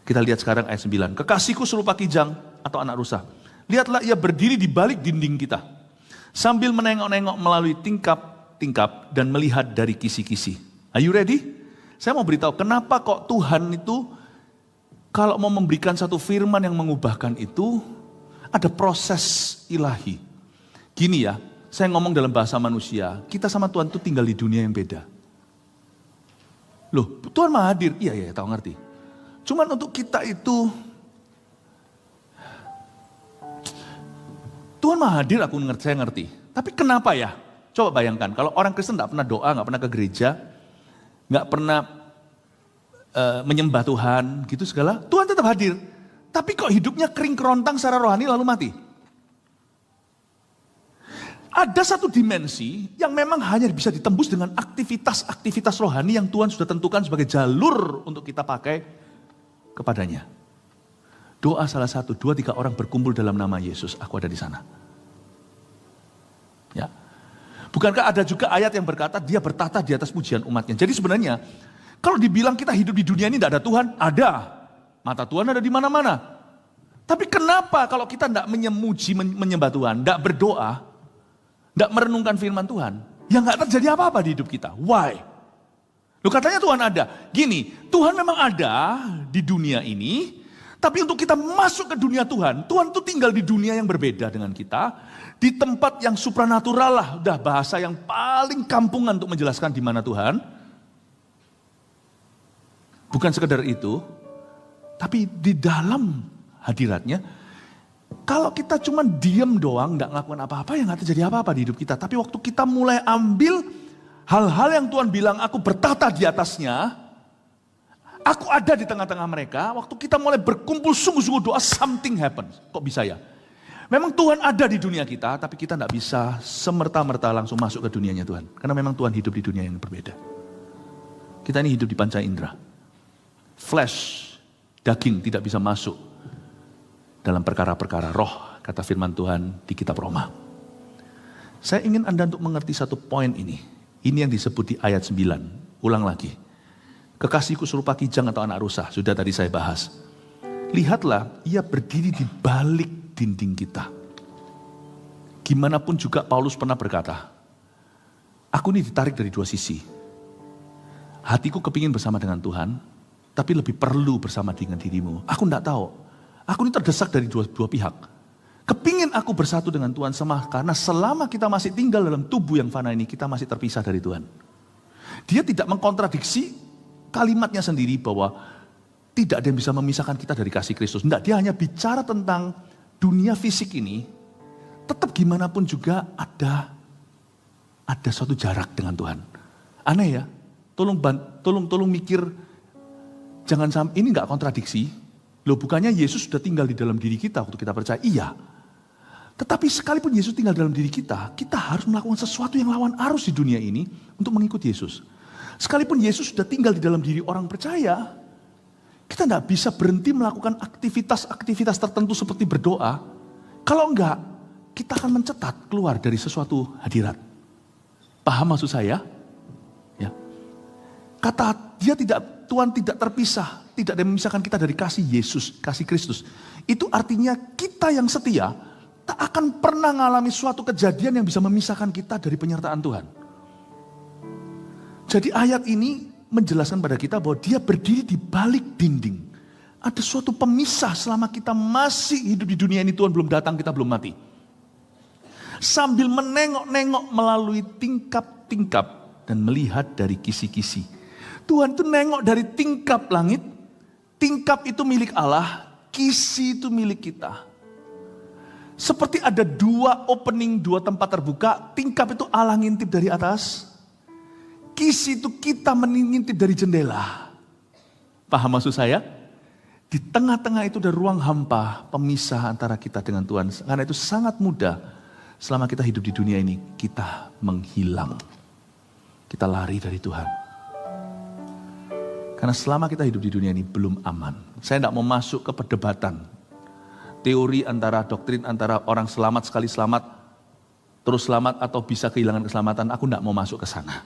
Kita lihat sekarang ayat 9. Kekasihku serupa kijang atau anak rusa. Lihatlah ia berdiri di balik dinding kita. Sambil menengok-nengok melalui tingkap-tingkap dan melihat dari kisi-kisi. Are you ready? Saya mau beritahu kenapa kok Tuhan itu kalau mau memberikan satu firman yang mengubahkan itu ada proses ilahi. Gini ya, saya ngomong dalam bahasa manusia, kita sama Tuhan itu tinggal di dunia yang beda. Loh, Tuhan mah hadir. Iya, tahu ngerti. Cuman untuk kita itu, Tuhan mah hadir, saya ngerti. Tapi kenapa ya? Coba bayangkan, kalau orang Kristen gak pernah doa, gak pernah ke gereja, gak pernah menyembah Tuhan, gitu segala, Tuhan tetap hadir. Tapi kok hidupnya kering kerontang secara rohani lalu mati? Ada satu dimensi yang memang hanya bisa ditembus dengan aktivitas-aktivitas rohani yang Tuhan sudah tentukan sebagai jalur untuk kita pakai kepadanya. Doa salah satu, 2-3 orang berkumpul dalam nama Yesus, aku ada di sana. Ya. Bukankah ada juga ayat yang berkata dia bertata di atas pujian umatnya. Jadi sebenarnya kalau dibilang kita hidup di dunia ini tidak ada Tuhan, ada. Mata Tuhan ada di mana-mana. Tapi kenapa kalau kita tidak menyembah Tuhan, tidak berdoa, tidak merenungkan firman Tuhan, ya nggak terjadi apa-apa di hidup kita. Why? Loh katanya Tuhan ada. Gini, Tuhan memang ada di dunia ini, tapi untuk kita masuk ke dunia Tuhan, Tuhan itu tinggal di dunia yang berbeda dengan kita, di tempat yang supranatural lah, udah bahasa yang paling kampungan untuk menjelaskan di mana Tuhan. Bukan sekedar itu, tapi di dalam hadiratnya, kalau kita cuma diam doang, gak ngelakuin apa-apa, ya gak terjadi apa-apa di hidup kita. Tapi waktu kita mulai ambil hal-hal yang Tuhan bilang, aku bertata di atasnya, aku ada di tengah-tengah mereka, waktu kita mulai berkumpul sungguh-sungguh doa, something happens. Kok bisa ya? Memang Tuhan ada di dunia kita, tapi kita gak bisa semerta-merta langsung masuk ke dunianya Tuhan. Karena memang Tuhan hidup di dunia yang berbeda. Kita ini hidup di panca indera. Flesh, daging tidak bisa masuk dalam perkara-perkara roh, kata firman Tuhan di kitab Roma. Saya ingin Anda untuk mengerti satu poin ini. Ini yang disebut di ayat 9. Ulang lagi. Kekasihku serupa kijang atau anak rusa. Sudah tadi saya bahas. Lihatlah, ia berdiri di balik dinding kita. Gimana pun juga Paulus pernah berkata, aku ini ditarik dari dua sisi. Hatiku kepingin bersama dengan Tuhan, tapi lebih perlu bersama dengan dirimu. Aku tidak tahu. Aku ini terdesak dari dua pihak. Kepingin aku bersatu dengan Tuhan karena selama kita masih tinggal dalam tubuh yang fana ini, kita masih terpisah dari Tuhan. Dia tidak mengkontradiksi kalimatnya sendiri bahwa tidak ada yang bisa memisahkan kita dari kasih Kristus. Tidak, dia hanya bicara tentang dunia fisik ini, tetap gimana pun juga ada suatu jarak dengan Tuhan. Aneh ya, tolong mikir, jangan sampai, ini enggak kontradiksi. Loh bukannya Yesus sudah tinggal di dalam diri kita waktu kita percaya? Iya. Tetapi sekalipun Yesus tinggal dalam diri kita harus melakukan sesuatu yang lawan arus di dunia ini untuk mengikuti Yesus. Sekalipun Yesus sudah tinggal di dalam diri orang percaya, kita tidak bisa berhenti melakukan aktivitas-aktivitas tertentu seperti berdoa. Kalau enggak, kita akan mencetat keluar dari sesuatu hadirat. Paham maksud saya? Ya. Kata Tuhan tidak terpisah, tidak ada yang memisahkan kita dari kasih Yesus, kasih Kristus. Itu artinya kita yang setia tak akan pernah mengalami suatu kejadian yang bisa memisahkan kita dari penyertaan Tuhan. Jadi ayat ini menjelaskan pada kita bahwa dia berdiri di balik dinding. Ada suatu pemisah selama kita masih hidup di dunia ini, Tuhan belum datang, kita belum mati. Sambil menengok-nengok melalui tingkap tingkap dan melihat dari kisi-kisi. Tuhan itu nengok dari tingkap langit. Tingkap itu milik Allah, kisi itu milik kita. Seperti ada dua opening, dua tempat terbuka. Tingkap itu Allah ngintip dari atas. Kisi itu kita mengintip dari jendela. Paham maksud saya? Di tengah-tengah itu ada ruang hampa, pemisah antara kita dengan Tuhan. Karena itu sangat mudah selama kita hidup di dunia ini, kita menghilang. Kita lari dari Tuhan. Karena selama kita hidup di dunia ini belum aman. Saya tidak mau masuk ke perdebatan. Teori antara doktrin antara orang selamat sekali selamat, terus selamat atau bisa kehilangan keselamatan. Aku tidak mau masuk ke sana.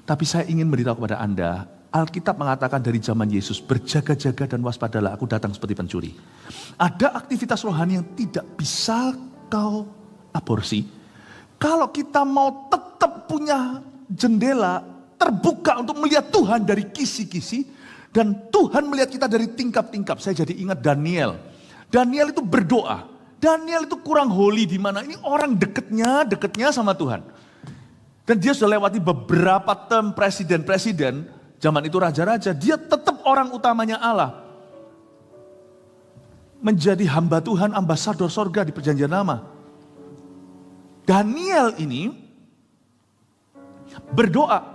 Tapi saya ingin beritahu kepada Anda, Alkitab mengatakan dari zaman Yesus, berjaga-jaga dan waspadalah, aku datang seperti pencuri. Ada aktivitas rohani yang tidak bisa kau aborsi. Kalau kita mau tetap punya jendela terbuka untuk melihat Tuhan dari kisi-kisi, dan Tuhan melihat kita dari tingkap-tingkap. Saya jadi ingat Daniel. Daniel itu berdoa. Daniel itu kurang holy di mana ini orang dekatnya sama Tuhan. Dan dia sudah lewati beberapa term presiden-presiden, zaman itu raja-raja, dia tetap orang utamanya Allah. Menjadi hamba Tuhan, ambasador sorga di perjanjian lama. Daniel ini berdoa.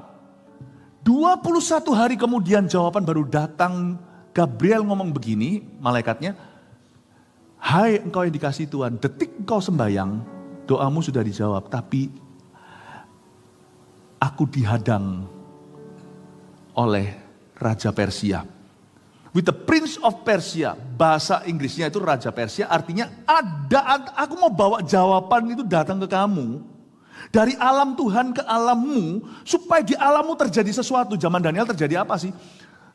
21 hari kemudian jawaban baru datang. Gabriel ngomong begini, malaikatnya, hai engkau yang dikasihi Tuhan, detik engkau sembayang, doamu sudah dijawab, tapi aku dihadang oleh Raja Persia. With the Prince of Persia, bahasa Inggrisnya itu Raja Persia, artinya aku mau bawa jawaban itu datang ke kamu. Dari alam Tuhan ke alammu, supaya di alammu terjadi sesuatu. Zaman Daniel terjadi apa sih?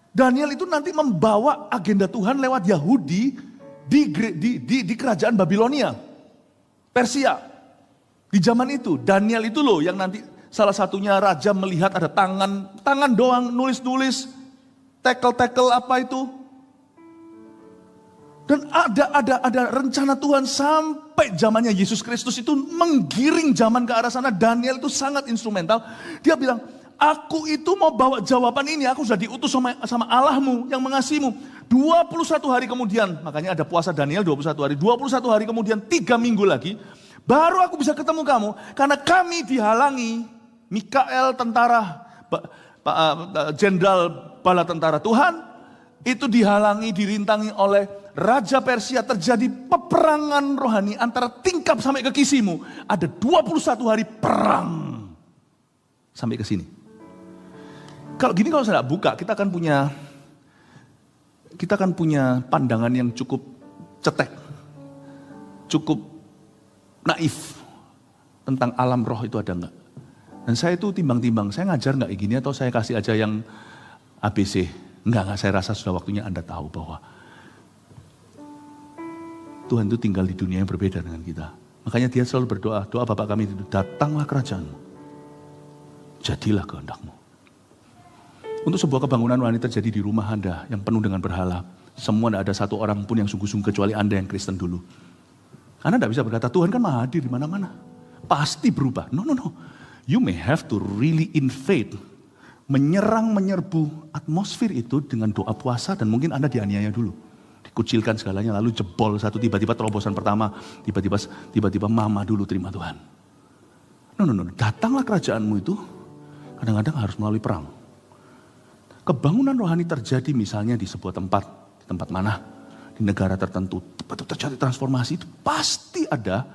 Daniel itu nanti membawa agenda Tuhan lewat Yahudi di kerajaan Babilonia, Persia. Di zaman itu, Daniel itu loh yang nanti salah satunya raja melihat ada tangan doang, nulis-nulis, tekel-tekel apa itu. Dan ada rencana Tuhan sampai zamannya Yesus Kristus itu menggiring zaman ke arah sana. Daniel itu sangat instrumental. Dia bilang, aku itu mau bawa jawaban ini. Aku sudah diutus sama Allahmu yang mengasihimu. 21 hari kemudian, makanya ada puasa Daniel 21 hari. 21 hari kemudian, 3 minggu lagi, baru aku bisa ketemu kamu. Karena kami dihalangi, Mikael tentara, jenderal bala tentara Tuhan, itu dihalangi, dirintangi oleh Raja Persia. Terjadi peperangan rohani antara tingkap sampai ke kisimu. Ada 21 hari perang sampai ke sini. Kalau gini, kalau saya buka, kita akan punya pandangan yang cukup cetek, cukup naif tentang alam roh itu ada enggak. Dan saya itu timbang-timbang, saya ngajar enggak gini atau saya kasih aja yang ABC. Enggak, saya rasa sudah waktunya Anda tahu bahwa Tuhan itu tinggal di dunia yang berbeda dengan kita. Makanya dia selalu berdoa, doa Bapa kami itu, datanglah kerajaanmu, jadilah kehendakmu. Untuk sebuah kebangunan rohani terjadi di rumah Anda yang penuh dengan berhala, semua tidak ada satu orang pun yang sungguh-sungguh kecuali Anda yang Kristen dulu. Anda tidak bisa berkata, Tuhan kan maha hadir di mana-mana. Pasti berubah. No. You may have to really in faith menyerbu atmosfer itu dengan doa puasa, dan mungkin Anda dianiaya dulu. Dikucilkan segalanya, lalu jebol satu, tiba-tiba terobosan pertama, tiba-tiba mama dulu terima Tuhan. No. Datanglah kerajaanmu itu kadang-kadang harus melalui perang. Kebangunan rohani terjadi misalnya di sebuah tempat, di tempat mana, di negara tertentu, terjadi transformasi, itu pasti ada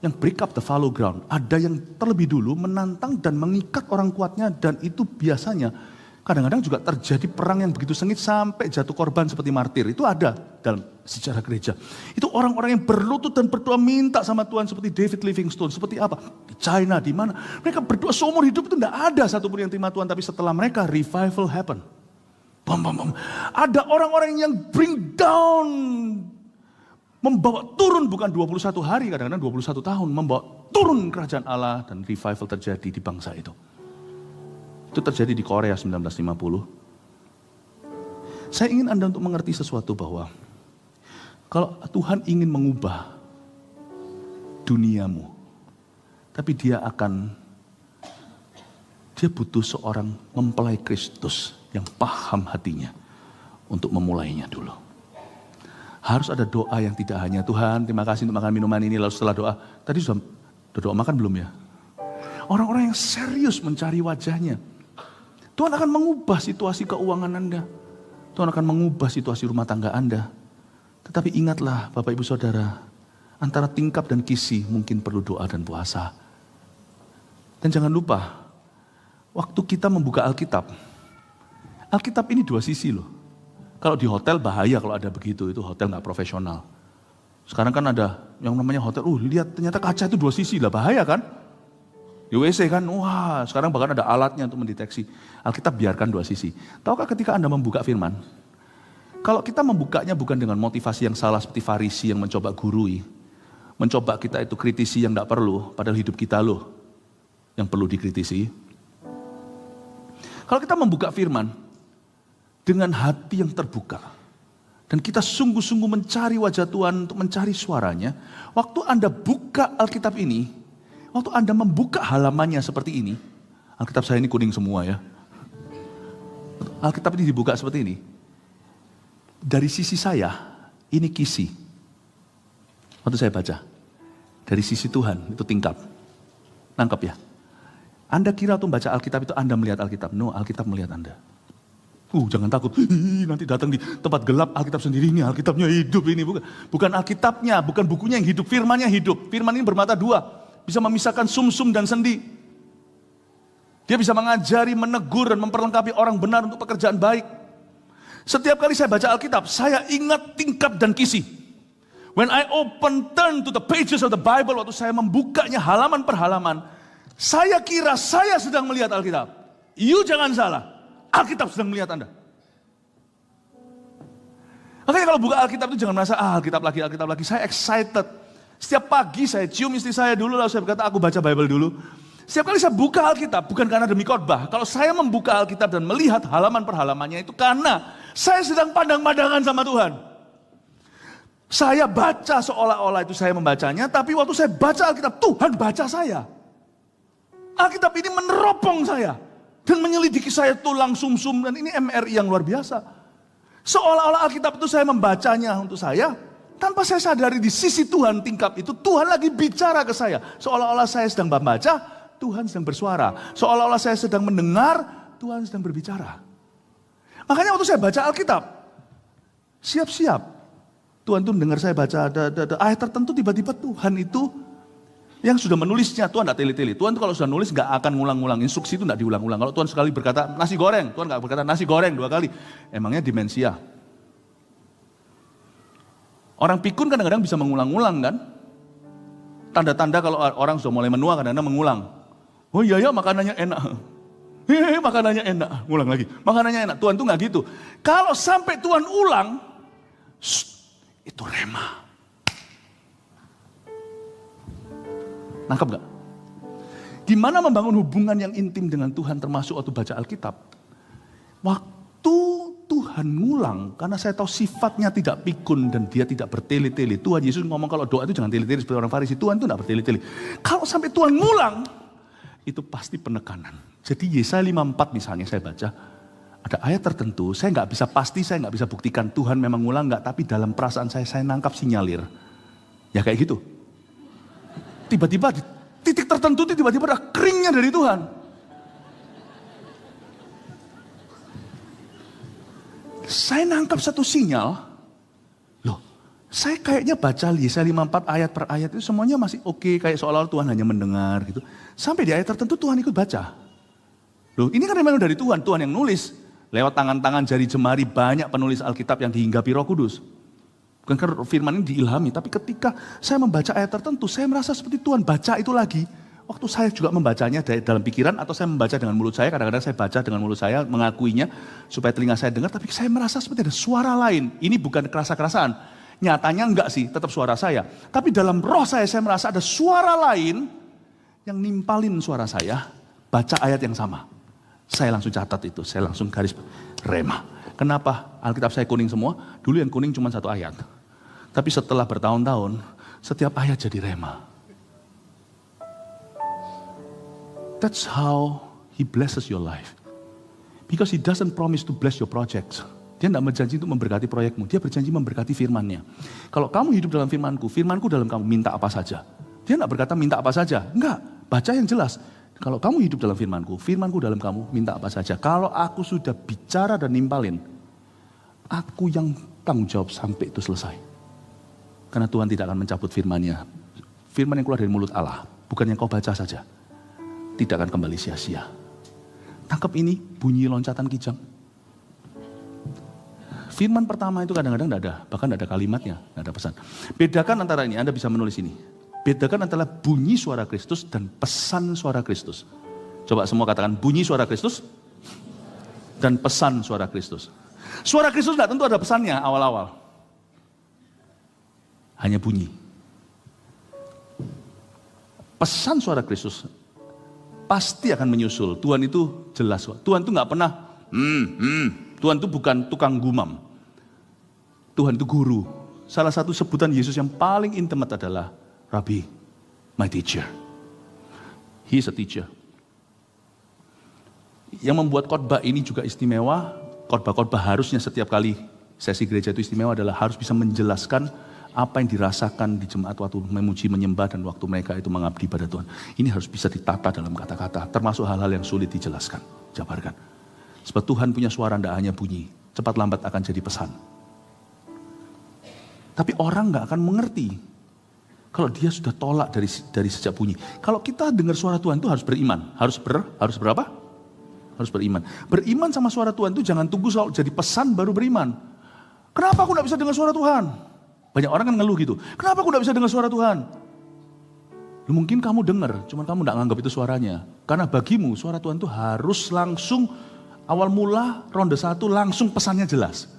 yang break up the fallow ground. Ada yang terlebih dulu menantang dan mengikat orang kuatnya, dan itu biasanya kadang-kadang juga terjadi perang yang begitu sengit sampai jatuh korban seperti martir. Itu ada dalam sejarah gereja. Itu orang-orang yang berlutut dan berdoa minta sama Tuhan seperti David Livingstone. Seperti apa? Di China, di mana. Mereka berdoa seumur hidup itu tidak ada satupun yang terima Tuhan. Tapi setelah mereka, revival happen. Ada orang-orang yang bring down, membawa turun bukan 21 hari, kadang-kadang 21 tahun, membawa turun kerajaan Allah, dan revival terjadi di bangsa itu. Itu terjadi di Korea 1950. Saya ingin Anda untuk mengerti sesuatu bahwa kalau Tuhan ingin mengubah duniamu, tapi Dia akan Dia butuh seorang mempelai Kristus yang paham hatinya untuk memulainya dulu. Harus ada doa yang tidak hanya Tuhan terima kasih untuk makan minuman ini, lalu setelah doa, tadi sudah doa makan belum ya? Orang-orang yang serius mencari wajahnya. Tuhan akan mengubah situasi keuangan Anda. Tuhan akan mengubah situasi rumah tangga Anda. Tetapi ingatlah Bapak Ibu Saudara, antara tingkap dan kisi mungkin perlu doa dan puasa. Dan jangan lupa, waktu kita membuka Alkitab, Alkitab ini dua sisi loh. Kalau di hotel bahaya kalau ada begitu, itu hotel gak profesional. Sekarang kan ada yang namanya hotel, lihat ternyata kaca itu dua sisi lah, bahaya kan? Di WC kan, wah sekarang bahkan ada alatnya untuk mendeteksi. Alkitab biarkan dua sisi. Tahukah ketika Anda membuka firman, kalau kita membukanya bukan dengan motivasi yang salah seperti Farisi yang mencoba gurui, mencoba kita itu kritisi yang gak perlu, padahal hidup kita loh yang perlu dikritisi. Kalau kita membuka firman dengan hati yang terbuka, dan kita sungguh-sungguh mencari wajah Tuhan untuk mencari suaranya, waktu Anda buka Alkitab ini, waktu Anda membuka halamannya seperti ini, Alkitab saya ini kuning semua ya. Alkitab ini dibuka seperti ini. Dari sisi saya, ini kisi. Waktu saya baca, dari sisi Tuhan, itu tingkap. Nangkep ya? Anda kira waktu membaca Alkitab itu Anda melihat Alkitab. No, Alkitab melihat Anda. Jangan takut, nanti datang di tempat gelap Alkitab sendiri, ini Alkitabnya hidup ini. Bukan Alkitabnya, bukan bukunya yang hidup, firmannya hidup. Firman ini bermata dua, bisa memisahkan sumsum dan sendi. Dia bisa mengajari, menegur, dan memperlengkapi orang benar untuk pekerjaan baik. Setiap kali saya baca Alkitab, saya ingat tingkap dan kisi. When I turn to the pages of the Bible, waktu saya membukanya halaman per halaman, saya kira saya sedang melihat Alkitab. You jangan salah. Alkitab sedang melihat Anda. Makanya kalau buka Alkitab itu jangan merasa, Alkitab lagi. Saya excited. Setiap pagi saya cium istri saya dulu, lalu saya berkata, aku baca Bible dulu. Setiap kali saya buka Alkitab, bukan karena demi khotbah. Kalau saya membuka Alkitab dan melihat halaman per halamannya itu karena saya sedang pandang-pandangan sama Tuhan. Saya baca seolah-olah itu saya membacanya, tapi waktu saya baca Alkitab, Tuhan baca saya. Alkitab ini meneropong saya. Dan menyelidiki saya tulang sumsum, dan ini MRI yang luar biasa. Seolah-olah Alkitab itu saya membacanya untuk saya, tanpa saya sadari di sisi Tuhan tingkap itu, Tuhan lagi bicara ke saya. Seolah-olah saya sedang membaca, Tuhan sedang bersuara. Seolah-olah saya sedang mendengar, Tuhan sedang berbicara. Makanya waktu saya baca Alkitab, siap-siap. Tuhan tuh mendengar saya baca, ada ayat tertentu tiba-tiba Tuhan itu yang sudah menulisnya, Tuhan tidak teli-teli. Tuhan itu kalau sudah nulis nggak akan ngulang-ngulang. Instruksi itu tidak diulang-ulang. Kalau Tuhan sekali berkata nasi goreng, Tuhan nggak berkata nasi goreng 2 kali. Emangnya demensia. Orang pikun kadang-kadang bisa mengulang-ulang kan. Tanda-tanda kalau orang sudah mulai menua kadang-kadang mengulang. Oh iya ya makanannya enak. Makanannya enak. Ngulang lagi. Makanannya enak. Tuhan tuh nggak gitu. Kalau sampai Tuhan ulang, itu rema. Nangkep gak? Gimana membangun hubungan yang intim dengan Tuhan termasuk waktu baca Alkitab? Waktu Tuhan ngulang, karena saya tahu sifatnya tidak pikun dan dia tidak bertele-tele. Tuhan Yesus ngomong kalau doa itu jangan tele-tele seperti orang Farisi. Tuhan itu tidak bertele-tele. Kalau sampai Tuhan ngulang, itu pasti penekanan. Jadi Yesaya 54 misalnya saya baca, ada ayat tertentu, saya nggak bisa pasti, saya nggak bisa buktikan Tuhan memang ngulang nggak, tapi dalam perasaan saya nangkap sinyalir. Ya kayak gitu. Tiba-tiba di titik tertentu tiba-tiba ada keringnya dari Tuhan. Saya nangkap satu sinyal. Loh, saya kayaknya baca Yesaya 54 ayat per ayat itu semuanya masih oke, kayak seolah-olah Tuhan hanya mendengar gitu. Sampai di ayat tertentu Tuhan ikut baca. Loh, ini kan memang dari Tuhan yang nulis. Lewat tangan-tangan jari jemari banyak penulis Alkitab yang dihinggapi Roh Kudus. Bukan karena firman ini diilhami, tapi ketika saya membaca ayat tertentu, saya merasa seperti Tuhan baca itu lagi. Waktu saya juga membacanya dalam pikiran atau saya membaca dengan mulut saya, kadang-kadang saya baca dengan mulut saya, mengakuinya supaya telinga saya dengar, tapi saya merasa seperti ada suara lain. Ini bukan kerasa-kerasaan, nyatanya enggak sih, tetap suara saya. Tapi dalam roh saya merasa ada suara lain yang nimpalin suara saya, baca ayat yang sama. Saya langsung catat itu, saya langsung garis rema. Kenapa Alkitab saya kuning semua? Dulu yang kuning cuma 1 ayat. Tapi setelah bertahun-tahun, setiap ayat jadi rema. That's how He blesses your life. Because He doesn't promise to bless your projects. Dia tidak berjanji untuk memberkati proyekmu. Dia berjanji memberkati firman-Nya. Kalau kamu hidup dalam firman-Ku, firman-Ku dalam kamu, minta apa saja. Dia tidak berkata minta apa saja. Enggak, baca yang jelas. Kalau kamu hidup dalam firman-Ku, firman-Ku dalam kamu, minta apa saja. Kalau aku sudah bicara dan nimpalin, aku yang tanggung jawab sampai itu selesai. Karena Tuhan tidak akan mencabut firman-Nya. Firman yang keluar dari mulut Allah, bukan yang kau baca saja. Tidak akan kembali sia-sia. Tangkap ini, bunyi loncatan kijang. Firman pertama itu kadang-kadang tidak ada, bahkan tidak ada kalimatnya, tidak ada pesan. Bedakan antara ini, Anda bisa menulis ini. Bedakan antara bunyi suara Kristus dan pesan suara Kristus. Coba semua katakan bunyi suara Kristus dan pesan suara Kristus. Suara Kristus tidak tentu ada pesannya awal-awal. Hanya bunyi. Pesan suara Kristus pasti akan menyusul. Tuhan itu jelas. Tuhan itu nggak pernah, Tuhan itu bukan tukang gumam. Tuhan itu guru. Salah satu sebutan Yesus yang paling intimate adalah Rabbi, my teacher. He is a teacher. Yang membuat khotbah ini juga istimewa, khotbah-khotbah harusnya setiap kali sesi gereja itu istimewa adalah harus bisa menjelaskan apa yang dirasakan di jemaat waktu memuji, menyembah dan waktu mereka itu mengabdi pada Tuhan. Ini harus bisa ditata dalam kata-kata, termasuk hal-hal yang sulit dijelaskan, jabarkan. Sebab Tuhan punya suara tidak hanya bunyi, cepat lambat akan jadi pesan. Tapi orang nggak akan mengerti kalau dia sudah tolak dari sejak bunyi. Kalau kita dengar suara Tuhan itu harus beriman, harus berapa? Harus beriman. Beriman sama suara Tuhan itu jangan tunggu jadi pesan baru beriman. Kenapa aku nggak bisa dengar suara Tuhan? Banyak orang kan ngeluh gitu. Kenapa aku nggak bisa dengar suara Tuhan? Mungkin kamu dengar, cuman kamu nggak nganggap itu suaranya. Karena bagimu suara Tuhan itu harus langsung awal mula ronde 1 langsung pesannya jelas.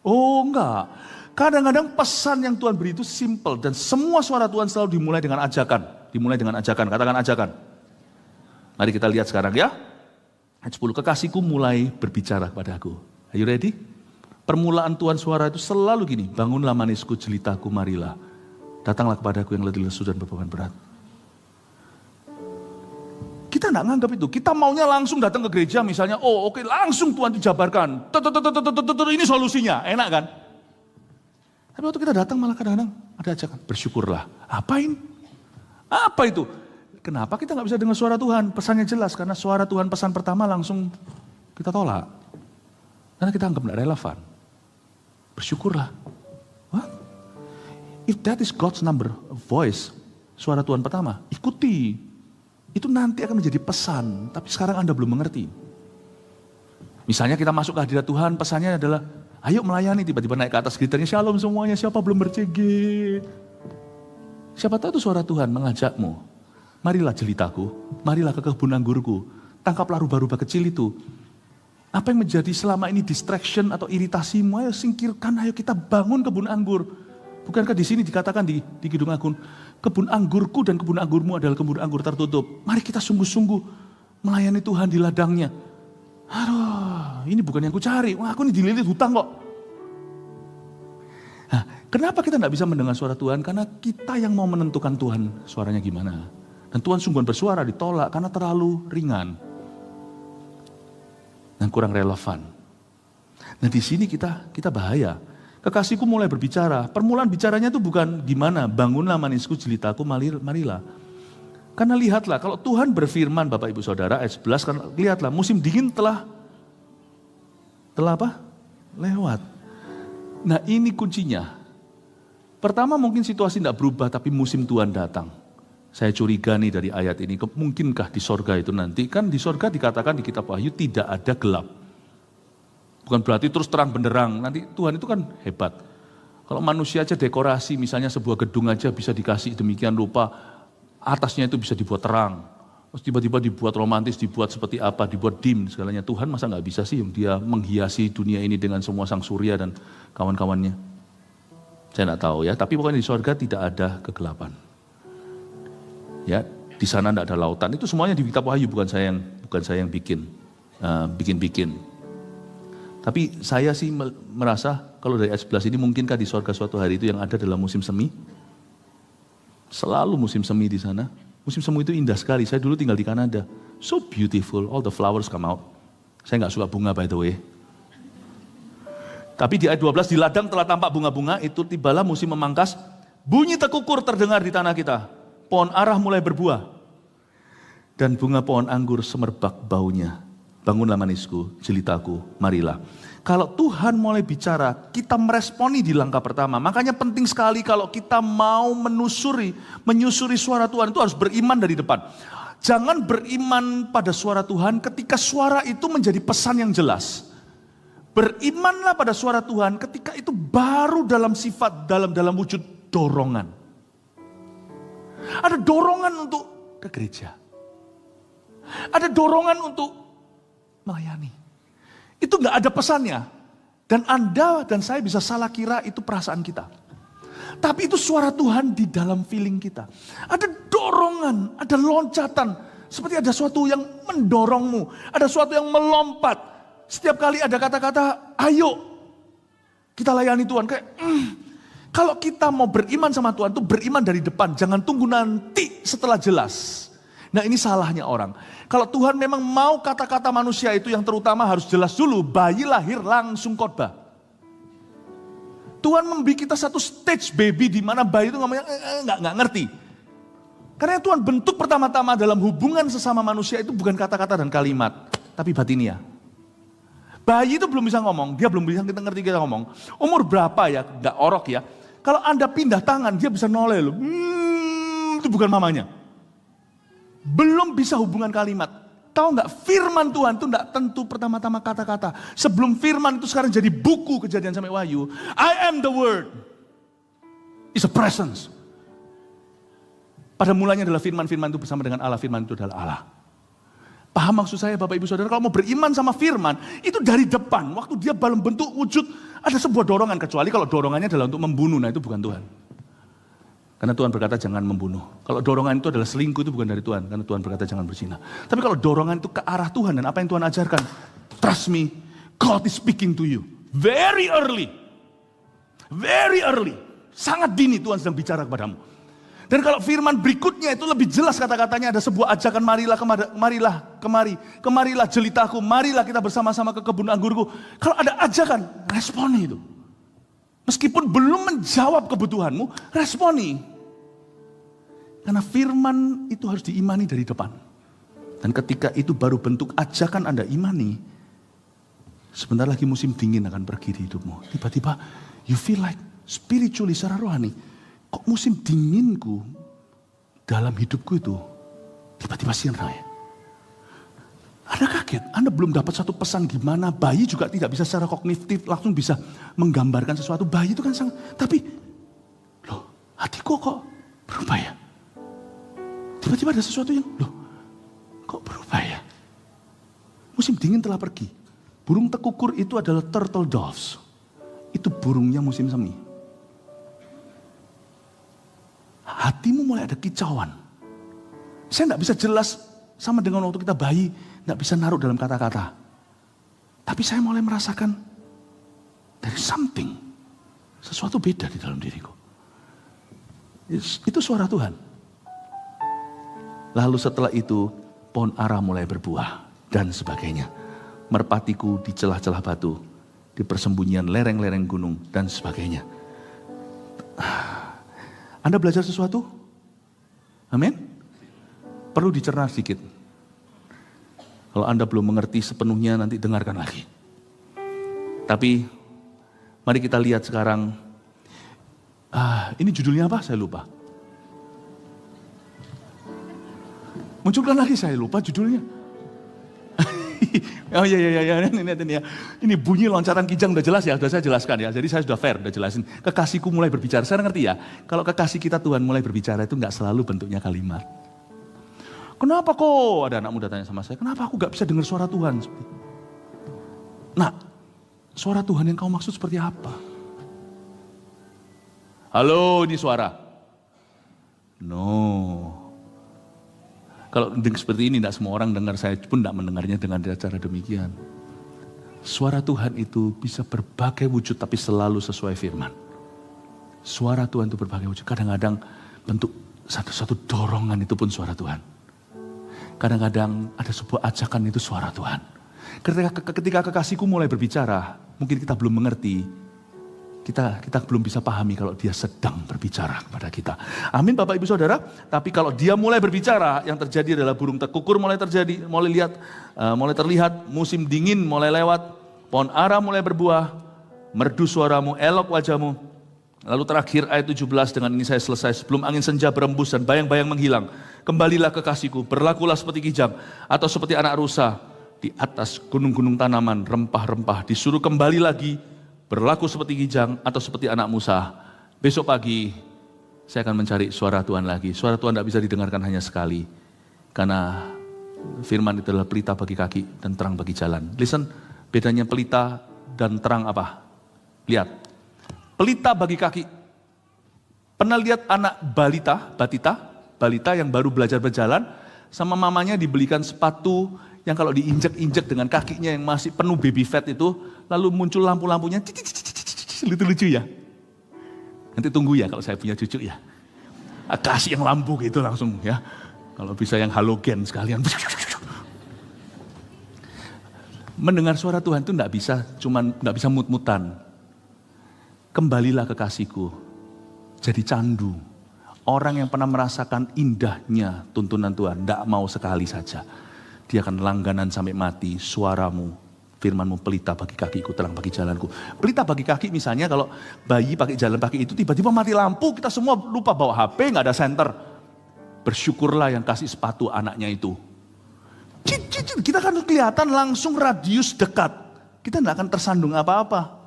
Oh enggak. Kadang-kadang pesan yang Tuhan beri itu simple dan semua suara Tuhan selalu dimulai dengan ajakan. Dimulai dengan ajakan, katakan ajakan. Mari kita lihat sekarang ya. Ayat 10, kekasihku mulai berbicara kepadaku. Are you ready? Permulaan Tuhan suara itu selalu gini, bangunlah manisku, jelitaku, marilah. Datanglah kepadaku yang letih lesu dan beban berat. Kita enggak nganggap itu, kita maunya langsung datang ke gereja misalnya, oh oke, langsung Tuhan dijabarkan. Ini solusinya, enak kan? Tapi waktu kita datang malah kadang-kadang ada ajakan, bersyukurlah. Apain? Apa itu? Kenapa kita nggak bisa dengar suara Tuhan? Pesannya jelas, karena suara Tuhan pesan pertama langsung kita tolak. Karena kita anggap tidak relevan. Bersyukurlah. What? If that is God's number voice, suara Tuhan pertama, ikuti. Itu nanti akan menjadi pesan, tapi sekarang Anda belum mengerti. Misalnya kita masuk ke hadirat Tuhan, pesannya adalah, ayo melayani, tiba-tiba naik ke atas gitarnya, shalom semuanya, siapa belum ber-CG? Siapa tahu itu suara Tuhan mengajakmu. Marilah jelitaku, marilah ke kebun anggurku, tangkaplah rubah-rubah kecil itu. Apa yang menjadi selama ini distraction atau iritasimu, ayo singkirkan, ayo kita bangun kebun anggur. Bukankah di sini dikatakan di Kidung Agung, kebun anggurku dan kebun anggurmu adalah kebun anggur tertutup. Mari kita sungguh-sungguh melayani Tuhan di ladangnya. Aduh, ini bukan yang ku cari, wah aku ini dililit hutang kok. Nah, kenapa kita tidak bisa mendengar suara Tuhan? Karena kita yang mau menentukan Tuhan suaranya gimana. Dan Tuhan sungguhan bersuara ditolak karena terlalu ringan. Dan kurang relevan. Nah di sini kita bahaya. Kekasihku mulai berbicara. Permulaan bicaranya itu bukan gimana, bangunlah manisku, jelitaku, marilah. Karena lihatlah, kalau Tuhan berfirman Bapak Ibu Saudara, ayat 11, kan, lihatlah musim dingin telah apa? Lewat. Nah ini kuncinya. Pertama mungkin situasi tidak berubah, tapi musim Tuhan datang. Saya curiga nih dari ayat ini, mungkinkah di sorga itu nanti, kan di sorga dikatakan di kitab Wahyu tidak ada gelap. Bukan berarti terus terang benderang, nanti Tuhan itu kan hebat. Kalau manusia aja dekorasi, misalnya sebuah gedung aja bisa dikasih demikian rupa, atasnya itu bisa dibuat terang. Terus tiba-tiba dibuat romantis, dibuat seperti apa, dibuat dim segalanya. Tuhan masa nggak bisa sih dia menghiasi dunia ini dengan semua sang surya dan kawan-kawannya. Saya nggak tahu ya, tapi pokoknya di sorga tidak ada kegelapan. Ya, di sana tidak ada lautan. Itu semuanya di kitab Wahyu, bukan saya yang bikin. Tapi saya sih merasa kalau dari ayat 11 ini mungkinkah di sorga suatu hari itu yang ada dalam musim semi? Selalu musim semi di sana. Musim semi itu indah sekali. Saya dulu tinggal di Kanada. So beautiful, all the flowers come out. Saya nggak suka bunga by the way. Tapi di ayat 12, di ladang telah tampak bunga-bunga, itu tibalah musim memangkas, bunyi tekukur terdengar di tanah kita. Pohon arah mulai berbuah. Dan bunga pohon anggur semerbak baunya. Bangunlah manisku, jelitaku, marilah. Kalau Tuhan mulai bicara, kita meresponi di langkah pertama. Makanya penting sekali kalau kita mau menyusuri suara Tuhan itu harus beriman dari depan. Jangan beriman pada suara Tuhan ketika suara itu menjadi pesan yang jelas. Berimanlah pada suara Tuhan ketika itu baru dalam sifat, dalam wujud dorongan. Ada dorongan untuk ke gereja. Ada dorongan untuk melayani. Itu gak ada pesannya. Dan Anda dan saya bisa salah kira itu perasaan kita. Tapi itu suara Tuhan di dalam feeling kita. Ada dorongan, ada loncatan. Seperti ada sesuatu yang mendorongmu. Ada sesuatu yang melompat. Setiap kali ada kata-kata, ayo kita layani Tuhan. Kalau kita mau beriman sama Tuhan itu beriman dari depan. Jangan tunggu nanti setelah jelas. Nah ini salahnya orang. Kalau Tuhan memang mau kata-kata manusia itu yang terutama harus jelas dulu. Bayi lahir langsung khotbah. Tuhan membuat kita satu stage baby di mana bayi itu ngomongnya nggak ngerti. Karena Tuhan bentuk pertama-tama dalam hubungan sesama manusia itu bukan kata-kata dan kalimat. Tapi batinia. Bayi itu belum bisa ngomong, dia belum bisa kita ngerti kita ngomong. Umur berapa ya, nggak orok ya. Kalau Anda pindah tangan, dia bisa noleh loh. Itu bukan mamanya. Belum bisa hubungan kalimat. Tahu nggak, firman Tuhan itu nggak tentu pertama-tama kata-kata. Sebelum firman itu sekarang jadi buku Kejadian sampai Wahyu. I am the word. It's a presence. Pada mulanya adalah firman-firman itu bersama dengan Allah. Firman itu adalah Allah. Paham maksud saya Bapak Ibu Saudara, kalau mau beriman sama firman, itu dari depan, waktu dia dalam bentuk wujud, ada sebuah dorongan, kecuali kalau dorongannya adalah untuk membunuh, nah itu bukan Tuhan. Karena Tuhan berkata jangan membunuh. Kalau dorongan itu adalah selingkuh, itu bukan dari Tuhan, karena Tuhan berkata jangan berzina. Tapi kalau dorongan itu ke arah Tuhan dan apa yang Tuhan ajarkan, trust me, God is speaking to you. Very early, sangat dini Tuhan sedang bicara kepadamu. Dan kalau firman berikutnya itu lebih jelas kata-katanya, ada sebuah ajakan, kemarilah jelitaku, marilah kita bersama-sama ke kebun anggurku. Kalau ada ajakan, responi itu. Meskipun belum menjawab kebutuhanmu, responi. Karena firman itu harus diimani dari depan. Dan ketika itu baru bentuk ajakan Anda imani, sebentar lagi musim dingin akan pergi di hidupmu. Tiba-tiba you feel like spiritually, secara rohani, kok musim dinginku dalam hidupku itu tiba-tiba sirna ya. Anda kaget, Anda belum dapat satu pesan gimana, bayi juga tidak bisa secara kognitif langsung bisa menggambarkan sesuatu. Bayi itu kan sangat, tapi loh hatiku kok berubah ya. Tiba-tiba ada sesuatu yang, loh kok berubah ya. Musim dingin telah pergi. Burung tekukur itu adalah turtle doves. Itu burungnya musim semi. Hatimu mulai ada kicauan. Saya tidak bisa jelas sama dengan waktu kita bayi, tidak bisa naruh dalam kata-kata. Tapi saya mulai merasakan dari something, sesuatu beda di dalam diriku. Itu suara Tuhan. Lalu setelah itu pohon ara mulai berbuah dan sebagainya. Merpatiku di celah-celah batu, di persembunyian lereng-lereng gunung dan sebagainya. Anda belajar sesuatu? Amin? Perlu dicerna sedikit. Kalau Anda belum mengerti sepenuhnya, nanti dengarkan lagi. Tapi, mari kita lihat sekarang. Ini judulnya apa? Saya lupa. Munculkan lagi, saya lupa judulnya. Oh iya, ini bunyi loncatan kijang udah jelas ya, sudah saya jelaskan ya. Jadi saya sudah fair, udah jelasin. Kekasihku mulai berbicara, saya ngerti ya. Kalau kekasih kita Tuhan mulai berbicara itu nggak selalu bentuknya kalimat. Kenapa kok, ada anak muda tanya sama saya, kenapa aku nggak bisa dengar suara Tuhan? Nah, suara Tuhan yang kau maksud seperti apa? Halo, ini suara. No. Kalau seperti ini, tidak semua orang dengar, saya pun tidak mendengarnya dengan cara demikian. Suara Tuhan itu bisa berbagai wujud, tapi selalu sesuai firman. Suara Tuhan itu berbagai wujud. Kadang-kadang bentuk satu dorongan itu pun suara Tuhan. Kadang-kadang ada sebuah ajakan, itu suara Tuhan. Ketika kekasihku mulai berbicara, mungkin kita belum mengerti. Kita belum bisa pahami kalau dia sedang berbicara kepada kita. Amin Bapak Ibu Saudara. Tapi kalau dia mulai berbicara, yang terjadi adalah burung tekukur mulai terlihat, musim dingin mulai lewat, pohon ara mulai berbuah, merdu suaramu, elok wajahmu. Lalu terakhir ayat 17, dengan ini saya selesai. Sebelum angin senja berembus dan bayang-bayang menghilang, kembalilah kekasihku, berlakulah seperti kijang atau seperti anak rusa di atas gunung-gunung tanaman, rempah-rempah. Disuruh kembali lagi, berlaku seperti kijang atau seperti anak Musa. Besok pagi saya akan mencari suara Tuhan lagi. Suara Tuhan tidak bisa didengarkan hanya sekali. Karena firman itu adalah pelita bagi kaki dan terang bagi jalan. Listen, bedanya pelita dan terang apa? Lihat, pelita bagi kaki. Pernah lihat anak balita yang baru belajar berjalan, sama mamanya dibelikan sepatu yang kalau diinjek-injek dengan kakinya yang masih penuh baby fat itu, lalu muncul lampu-lampunya, lucu-lucu ya. Nanti tunggu ya kalau saya punya cucu ya. Kasih yang lampu gitu langsung ya. Kalau bisa yang halogen sekalian. Mendengar suara Tuhan itu nggak bisa mut-mutan. Kembalilah kekasihku, jadi candu. Orang yang pernah merasakan indahnya tuntunan Tuhan, tidak mau sekali saja. Dia akan langganan sampai mati. Suaramu, firmanmu pelita bagi kakiku, terang bagi jalanku. Pelita bagi kaki misalnya kalau bayi pakai jalan kaki itu tiba-tiba mati lampu, kita semua lupa bawa HP, nggak ada senter. Bersyukurlah yang kasih sepatu anaknya itu. Kita kan kelihatan langsung radius dekat. Kita nggak akan tersandung apa-apa.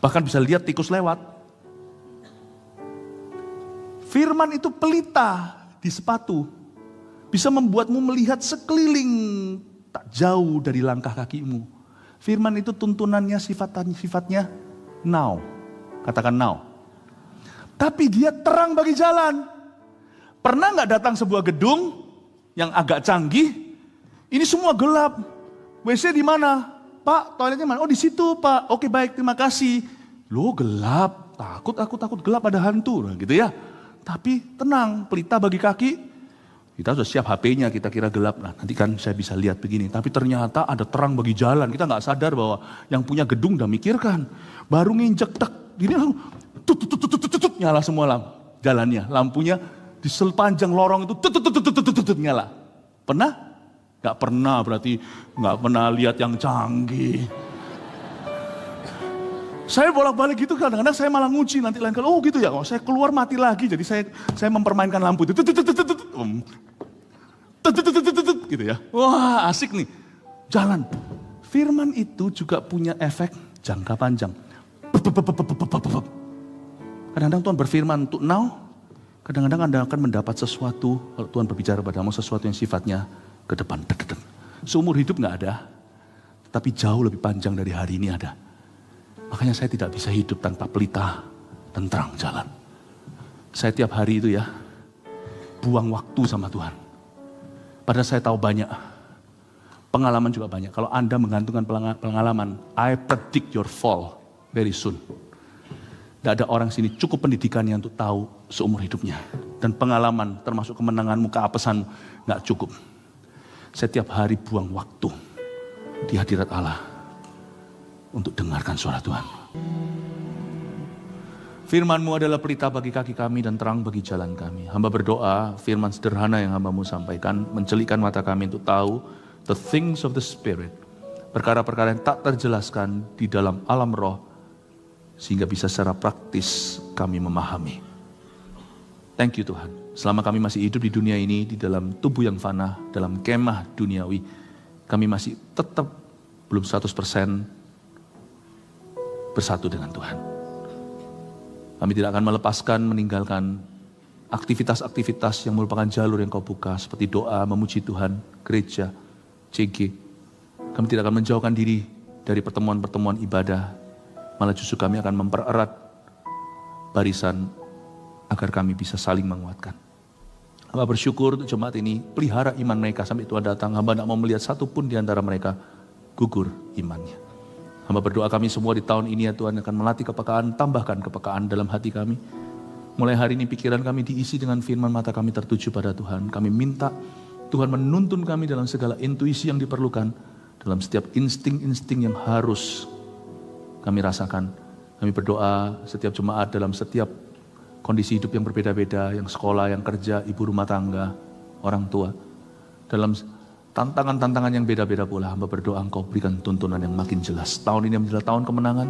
Bahkan bisa lihat tikus lewat. Firman itu pelita di sepatu. Bisa membuatmu melihat sekeliling tak jauh dari langkah kakimu. Firman itu tuntunannya sifatnya now. Katakan now. Tapi dia terang bagi jalan. Pernah nggak datang sebuah gedung yang agak canggih? Ini semua gelap. WC di mana? Pak, toiletnya mana? Oh di situ Pak. Oke baik, terima kasih. Loh gelap, takut gelap, ada hantu, nah, gitu ya. Tapi tenang, pelita bagi kaki. Kita sudah siap HP-nya, kita kira gelap. Nah nanti kan saya bisa lihat begini. Tapi ternyata ada terang bagi jalan. Kita nggak sadar bahwa yang punya gedung udah mikirkan. Baru nginjek tek, gini langsung tut, nyala semua jalannya. Lampunya di sepanjang lorong itu tut, nyala. Pernah? Nggak pernah, berarti nggak pernah lihat yang canggih. Saya bolak-balik gitu, kadang-kadang saya malah nguji nanti lain kali. Oh gitu ya, kalau saya keluar mati lagi. Jadi saya mempermainkan lampu itu. Gitu ya. Wah asik nih. Jalan. Firman itu juga punya efek jangka panjang. Kadang-kadang Tuhan berfirman untuk now. Kadang-kadang Anda akan mendapat sesuatu, kalau Tuhan berbicara padamu, sesuatu yang sifatnya ke depan. Seumur hidup gak ada. Tapi jauh lebih panjang dari hari ini ada. Makanya saya tidak bisa hidup tanpa pelita dan terang jalan. Saya tiap hari itu ya, buang waktu sama Tuhan. Padahal saya tahu banyak. Pengalaman juga banyak. Kalau Anda menggantungkan pengalaman, I predict your fall very soon. Tidak ada orang sini cukup pendidikannya untuk tahu seumur hidupnya. Dan pengalaman termasuk kemenanganmu, keapesanmu, gak cukup. Saya tiap hari buang waktu di hadirat Allah untuk dengarkan suara Tuhan. Firman-Mu adalah pelita bagi kaki kami dan terang bagi jalan kami. Hamba berdoa, firman sederhana yang hamba-Mu sampaikan, mencelikkan mata kami untuk tahu the things of the Spirit. Perkara-perkara yang tak terjelaskan di dalam alam roh, sehingga bisa secara praktis kami memahami. Thank you Tuhan. Selama kami masih hidup di dunia ini, di dalam tubuh yang fana, dalam kemah duniawi, kami masih tetap belum 100% bersatu dengan Tuhan. Kami tidak akan melepaskan, meninggalkan aktivitas-aktivitas yang merupakan jalur yang Kau buka, seperti doa, memuji Tuhan, gereja, CG. Kami tidak akan menjauhkan diri dari pertemuan-pertemuan ibadah, malah justru kami akan mempererat barisan agar kami bisa saling menguatkan. Hamba bersyukur untuk jemaat ini, pelihara iman mereka sampai Tuhan datang. Hamba tidak mau melihat satupun di antara mereka gugur imannya. Hamba berdoa kami semua di tahun ini ya Tuhan akan melatih kepekaan, tambahkan kepekaan dalam hati kami. Mulai hari ini pikiran kami diisi dengan firman, mata kami tertuju pada Tuhan. Kami minta Tuhan menuntun kami dalam segala intuisi yang diperlukan, dalam setiap insting-insting yang harus kami rasakan. Kami berdoa setiap jemaat dalam setiap kondisi hidup yang berbeda-beda, yang sekolah, yang kerja, ibu rumah tangga, orang tua. Dalam tantangan-tantangan yang beda-beda pula, hamba berdoa Engkau berikan tuntunan yang makin jelas. Tahun ini adalah tahun kemenangan,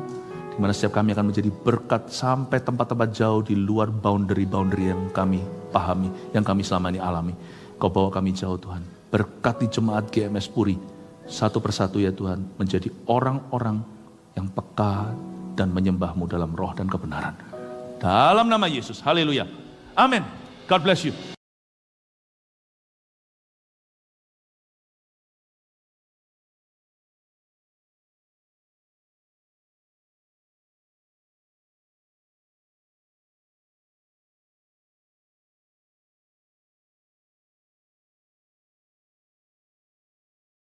di mana setiap kami akan menjadi berkat sampai tempat-tempat jauh di luar boundary-boundary yang kami pahami, yang kami selama ini alami. Kau bawa kami jauh Tuhan. Berkati jemaat GMS Puri, satu persatu ya Tuhan, menjadi orang-orang yang peka dan menyembah-Mu dalam roh dan kebenaran. Dalam nama Yesus, haleluya. Amin. God bless you.